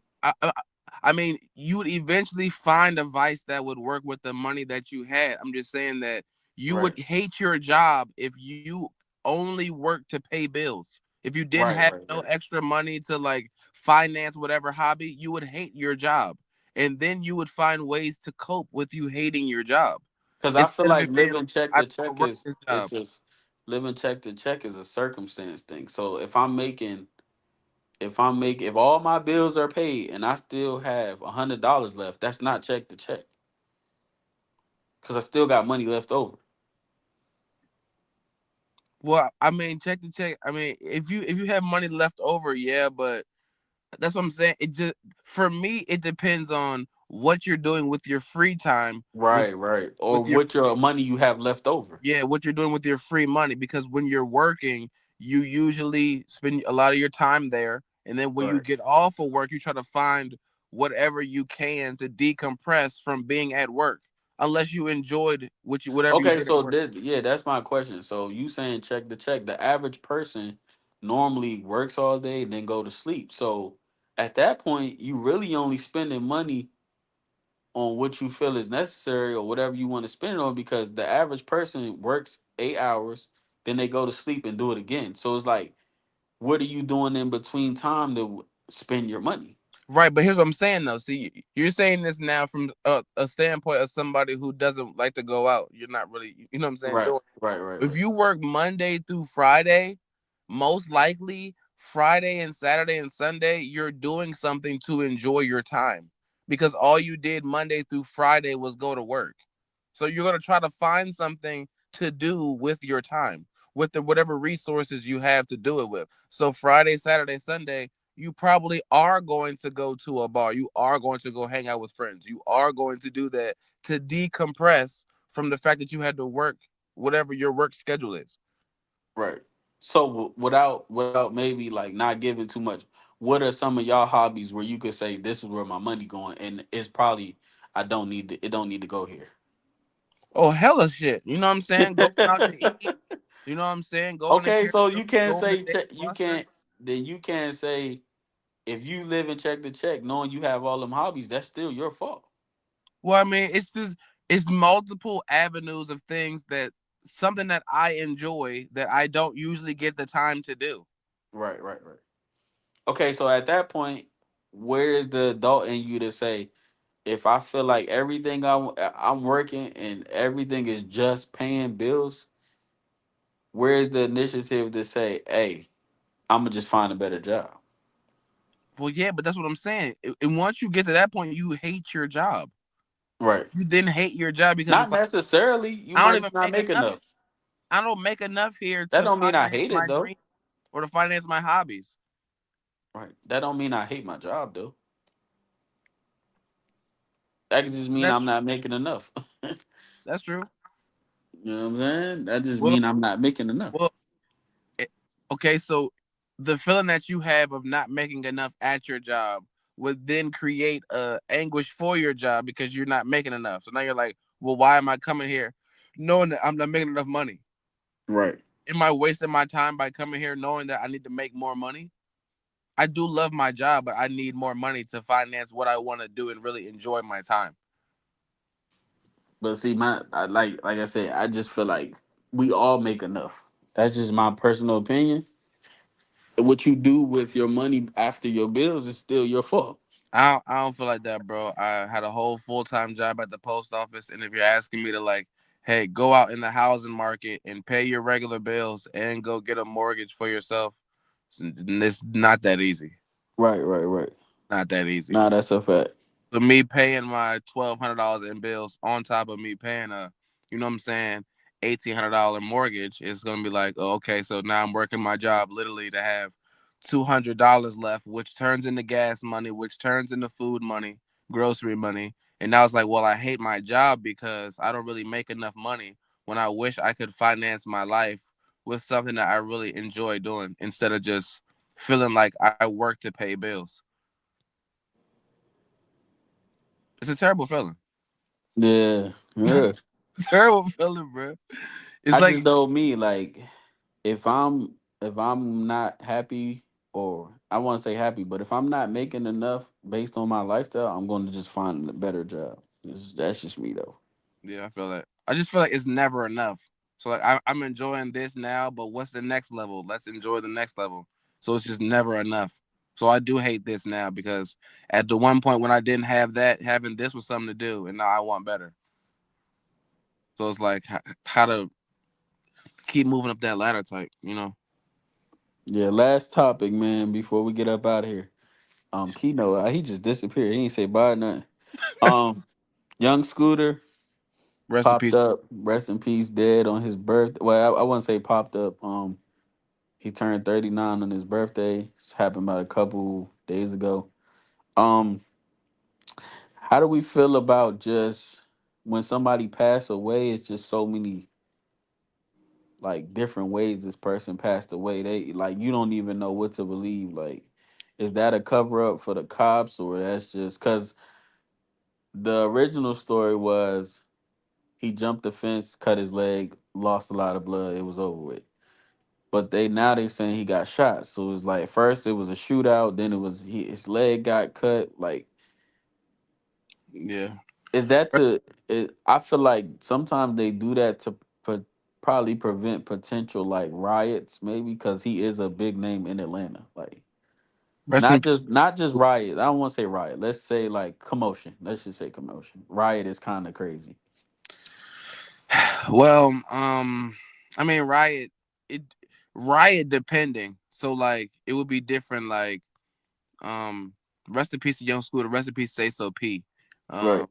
I mean, you would eventually find a vice that would work with the money that you had. I'm just saying that you Right. would hate your job if you only worked to pay bills. If you didn't Right. have Right. no Right. extra money to like finance whatever hobby, you would hate your job. And then you would find ways to cope with you hating your job. Because I feel Instead of like it being like, living check I to don't want check to work is this it's job. just living check to check is a circumstance thing. So if all my bills are paid and I still have $100 left, that's not check to check because I still got money left over. Well, I mean, check the check. I mean, if you have money left over, yeah, but that's what I'm saying. It just for me, it depends on what you're doing with your free time, Right, right. Or with your what your money you have left over. yeah, what you're doing with your free money. Because when you're working, you usually spend a lot of your time there, and then when you Right. get off of work, you try to find whatever you can to decompress from being at work, unless you enjoyed whatever you Okay, did at so work. this yeah, that's my question. So you saying check the check. The average person normally works all day and then go to sleep. So at that point, you really only spending money on what you feel is necessary or whatever you want to spend it on because the average person works 8 hours. then they go to sleep and do it again. So it's like, what are you doing in between time to spend your money? Right, but here's what I'm saying though. See, you're saying this now from a standpoint of somebody who doesn't like to go out. You're not really, you know what I'm saying, Right, doing. right, right, If right, you work Monday through Friday, most likely Friday and Saturday and Sunday, you're doing something to enjoy your time because all you did Monday through Friday was go to work. So you're going to try to find something to do with your time, with the whatever resources you have to do it with. So Friday, Saturday, Sunday, you probably are going to go to a bar. You are going to go hang out with friends. You are going to do that to decompress from the fact that you had to work whatever your work schedule is. right. So without maybe like not giving too much, what are some of y'all hobbies where you could say this is where my money going, and it's probably I don't need to, it don't need to go here. Oh, hella shit. You know what I'm saying? Going out to eat. You know what I'm saying? Going to Okay, so you karaoke, can't going to say Dave you can't, Buster's. then you can't say if you live and check to check, knowing you have all them hobbies, that's still your fault. Well, I mean, it's multiple avenues of things that something that I enjoy that I don't usually get the time to do. Right, right, right. Okay, so at that point, where is the adult in you to say, if I feel like everything I'm working and everything is just paying bills, where's the initiative to say, hey, I'm gonna just find a better job? Well, yeah, but that's what I'm saying. And once you get to that point, you hate your job. Right. You then hate your job because Not it's like necessarily. You I don't might even just not make make enough. enough. I don't make enough here That to don't mean I finance hate my it though. dream or to finance my hobbies. Right. That don't mean I hate my job though. That could just mean That's I'm true. not making enough. That's true. You know what I'm saying? That just Well, mean I'm not making enough. well, it, okay. So the feeling that you have of not making enough at your job would then create anguish for your job because you're not making enough. So now you're like, well, why am I coming here knowing that I'm not making enough money? Right. Am I wasting my time by coming here knowing that I need to make more money? I do love my job, but I need more money to finance what I want to do and really enjoy my time. But see, like I said, I just feel like we all make enough. That's just my personal opinion. What you do with your money after your bills is still your fault. I don't feel like that, bro. I had a whole full time job at the post office, and if you're asking me to like, hey, go out in the housing market and pay your regular bills and go get a mortgage for yourself, it's not that easy. Right, right, right. Not that easy. Nah, that's a fact. So me paying my $1,200 in bills on top of me paying you know what I'm saying, $1,800 mortgage is gonna be like, oh, okay, so now I'm working my job literally to have $200 left, which turns into gas money, which turns into food money, grocery money, and now it's like, well, I hate my job because I don't really make enough money when I wish I could finance my life with something that I really enjoy doing instead of just feeling like I work to pay bills. It's a terrible feeling. Yeah, yeah. Terrible feeling, bro. It's I like, just know me like if I'm not happy, or I want to say happy, but if I'm not making enough based on my lifestyle, I'm going to just find a better job. That's just me though. yeah, I feel that. I just feel like it's never enough. So like I'm enjoying this now, but what's the next level? Let's enjoy the next level. So it's just never enough. So I do hate this now because at the one point when I didn't have that, having this was something to do, and now I want better. So it's like how to keep moving up that ladder type, you know? Yeah, last topic, man, before we get up out of here. Keno, he just disappeared. He ain't say bye or nothing. Um, Young Scooter Rest in popped peace. up, rest in peace, dead on his birthday. Well, I wouldn't say popped up. He turned 39 on his birthday. This happened about a couple days ago. Um, how do we feel about just when somebody pass away? It's just so many like different ways this person passed away. They like you don't even know what to believe. Like, is that a cover up for the cops, or that's just because the original story was he jumped the fence, cut his leg, lost a lot of blood, it was over with. But they saying he got shot. So it's like first it was a shootout, then it was his leg got cut. Like, Yeah. is that to? I feel like sometimes they do that to probably prevent potential like riots, maybe because he is a big name in Atlanta. Like Rest in not just riot. I don't want to say riot. Let's say like commotion. Let's just say commotion. Riot is kind of crazy. Well, I mean, it riot depending. So like, it would be different. Like, um, rest in peace to Young Scooter. Rest in peace, Say So P. Right. Um,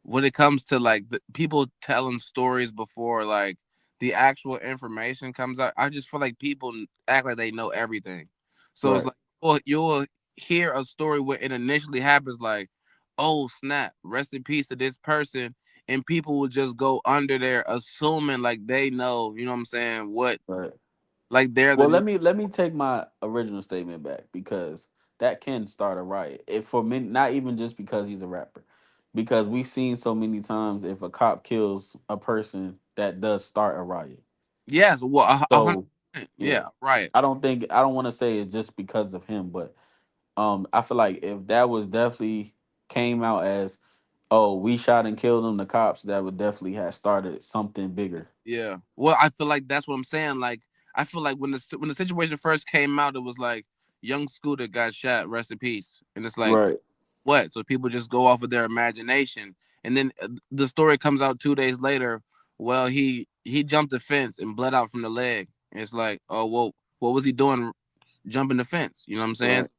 when it comes to like the people telling stories before like the actual information comes out, I just feel like people act like they know everything. So it's Right. like, well, you'll hear a story when it initially happens, like, oh snap, rest in peace to this person, and people will just go under there assuming like they know, you know what I'm saying? What Right. like they're the Well, new. let me take my original statement back because that can start a riot. If for me, not even just because he's a rapper, because we've seen so many times if a cop kills a person, that does start a riot. Yes, well, a hundred So percent. yeah, Yeah, right. I don't want to say it's just because of him, but I feel like if that was definitely came out as, oh, we shot and killed him, the cops, that would definitely have started something bigger. Yeah. Well, I feel like that's what I'm saying. Like, I feel like when the situation first came out, it was like young Scooter got shot, rest in peace, and it's like Right. what? So people just go off of their imagination, and then the story comes out 2 days later. Well, he jumped the fence and bled out from the leg. And it's like, oh well, what was he doing jumping the fence? You know what I'm saying? Right.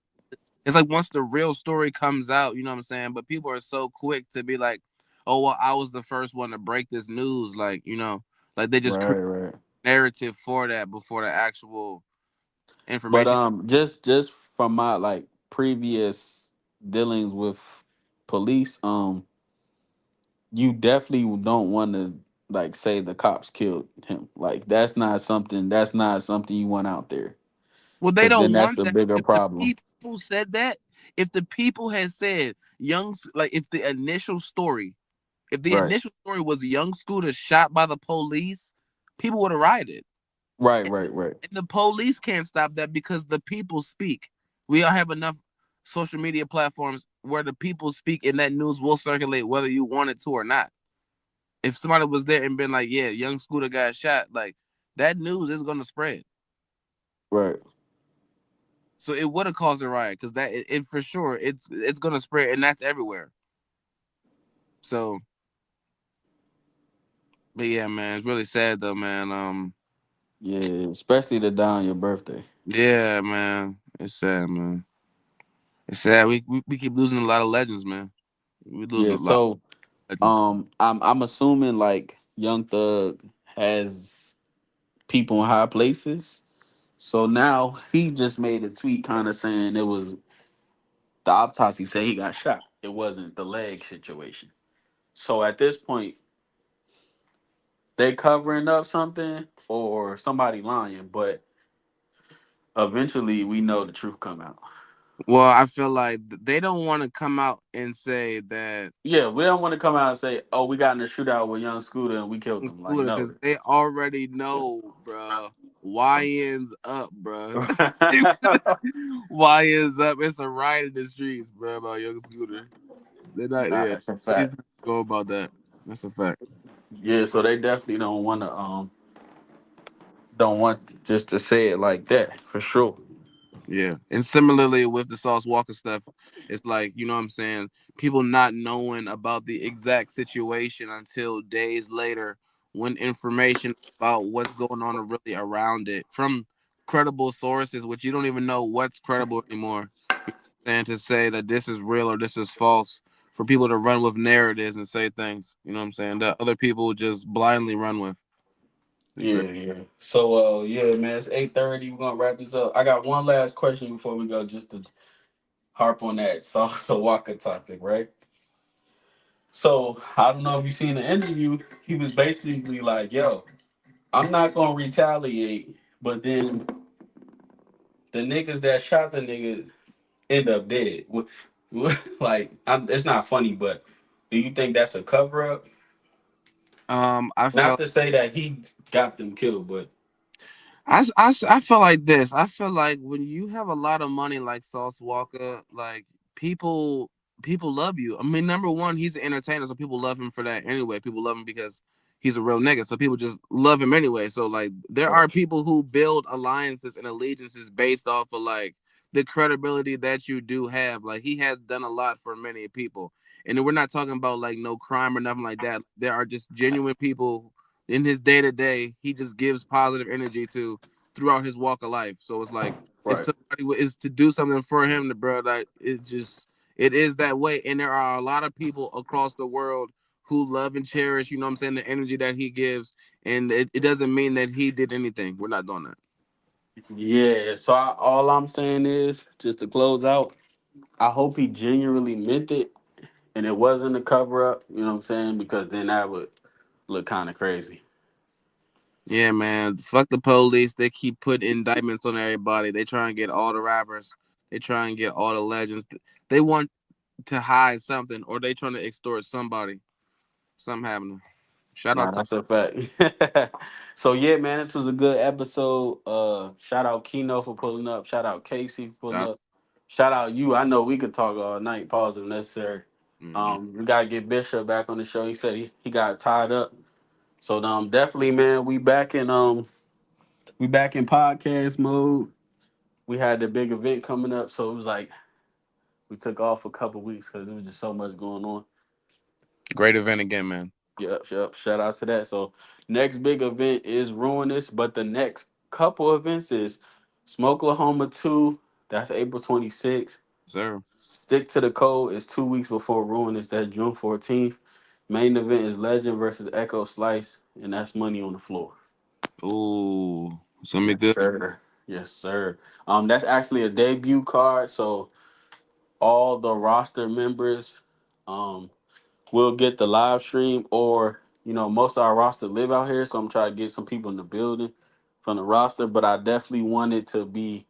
It's like once the real story comes out, you know what I'm saying? But people are so quick to be like, oh, well, I was the first one to break this news. Like, like they just create Right. Right. a narrative for that before the actual But information. just from my like previous dealings with police, you definitely don't want to like say the cops killed him. Like that's not something you want out there. Well, they Cause then don't that's want a that. bigger If the problem. people said that, if the people had said like if the initial story, if the Right. initial story was a young Scooter shot by the police, people would have rioted. Right, And right, right. the police can't stop that because the people speak. We all have enough social media platforms where the people speak and that news will circulate whether you want it to or not. If somebody was there and been like, yeah, young Scooter got shot, like that news is gonna spread. Right. So it would have caused a riot because it for sure it's gonna spread and that's everywhere. So, but yeah, man, it's really sad though, man. Yeah, especially the die on your birthday. Yeah, man, it's sad, man. It's sad. We keep losing a lot of legends, man. We losing Yeah, a lot so of legends. I'm assuming like Young Thug has people in high places. So now he just made a tweet kind of saying it was the autopsy said he got shot. It wasn't the leg situation. So at this point, they covering up something or somebody lying, but eventually we know the truth come out. Well, I feel like they don't want to come out and say that Yeah, we don't want to come out and say, "Oh, we got in a shootout with Young Scooter and we killed him." Like, Scooter no. because they already know, bro. YN's up, bro. YN's up. It's a riot in the streets, bro, about Young Scooter. They're not, Nah, yeah. that's a They fact. go about that. That's a fact. Yeah, so they definitely don't want just to say it like that for sure. Yeah. And similarly with the Sauce Walker stuff, it's like, you know what I'm saying? People not knowing about the exact situation until days later when information about what's going on are really around it from credible sources, which you don't even know what's credible anymore. And to say that this is real or this is false for people to run with narratives and say things, you know what I'm saying, that other people just blindly run with. It's Yeah, great. yeah. So yeah, man, it's 8:30. We're gonna wrap this up. I got one last question before we go, just to harp on that Salsa Walker topic, right? So I don't know if you seen the interview. He was basically like, yo, I'm not gonna retaliate, but then the niggas that shot the nigga end up dead. Like, it's not funny, but do you think that's a cover up? I Not felt to say that he got them killed, but I feel like this. I feel like when you have a lot of money like Sauce Walker, like people love you. I mean, number one, he's an entertainer, so people love him for that anyway. People love him because he's a real nigga. So people just love him anyway. So like there are people who build alliances and allegiances based off of like the credibility that you do have. Like he has done a lot for many people. And then we're not talking about like no crime or nothing like that. There are just genuine people in his day to day. He just gives positive energy to throughout his walk of life. So it's like if Right. somebody is to do something for him, the bro, like it is that way. And there are a lot of people across the world who love and cherish, you know what I'm saying, the energy that he gives. And it doesn't mean that he did anything. We're not doing that. Yeah. So all I'm saying is, just to close out, I hope he genuinely meant it, and it wasn't a cover up. You know what I'm saying? Because then that would look kind of crazy. Yeah, man. Fuck the police. They keep putting indictments on everybody. They try and get all the rappers. They try and get all the legends. They want to hide something, or they trying to extort somebody. Something happening. Shout out Nah, to that's a fact. So yeah, man, this was a good episode. Shout out Keno for pulling up. Shout out Casey for pulling shout. up. Shout out you. I know we could talk all night. Pause if necessary. Mm-hmm. We gotta get Bishop back on the show. He said he got tied up. So definitely, man, we back in podcast mode. We had the big event coming up, so it was like we took off a couple weeks because there was just so much going on. Great event again, man. Yep, yep. Shout out to that. So next big event is Ruinous, but the next couple events is Smokelahoma 2. That's April 26th. Sir. Stick to the Code is 2 weeks before Ruinous. That's June 14th. Main event is Legend versus Echo Slice, and that's money on the floor. Ooh, it's gonna be Yes, good. sir. Yes, sir. That's actually a debut card, so all the roster members um will get the live stream, or most of our roster live out here, so I'm trying to get some people in the building from the roster. But I definitely want it to be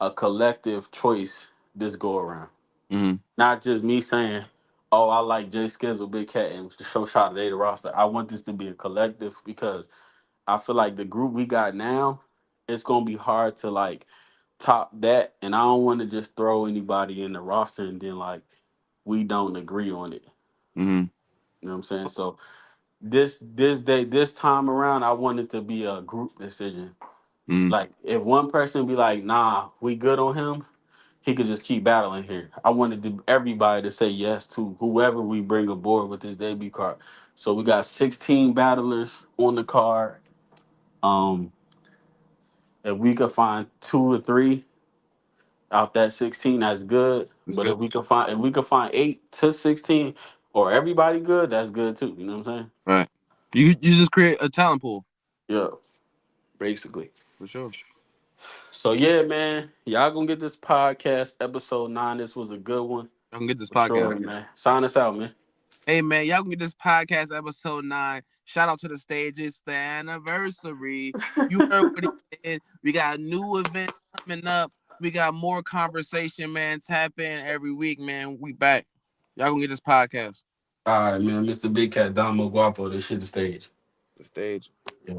a collective choice this go around, Mm-hmm. not just me saying, "Oh, I like Jay Skizzle, Big Cat, and the show shot today the roster." I want this to be a collective because I feel like the group we got now, it's gonna be hard to like top that, and I don't want to just throw anybody in the roster and then like we don't agree on it. Mm-hmm. You know what I'm saying? So this time around, I want it to be a group decision. Mm-hmm. Like if one person be like, "Nah, we good on him," he could just keep battling here. I wanted everybody to say yes to whoever we bring aboard with this debut card. So we got 16 battlers on the card. Um, if we could find two or three out that 16, that's good. It's But good. if we could find 8 to 16 or everybody good, that's good too. You know what I'm saying? Right. You just create a talent pool Yeah, basically. for sure. So yeah, man, y'all gonna get this podcast episode 9. This was a good one I can get this for podcast. sure, man. Sign us out, man. Hey man, y'all can get this podcast episode 9. Shout out to the stage. It's the anniversary. You heard what he did. We got new events coming up. We got more conversation, man. Tap in every week, man. We back. Y'all gonna get this podcast. All right, man. Mr. Big Cat, Damo Guapo. This shit the stage. The stage. Yeah.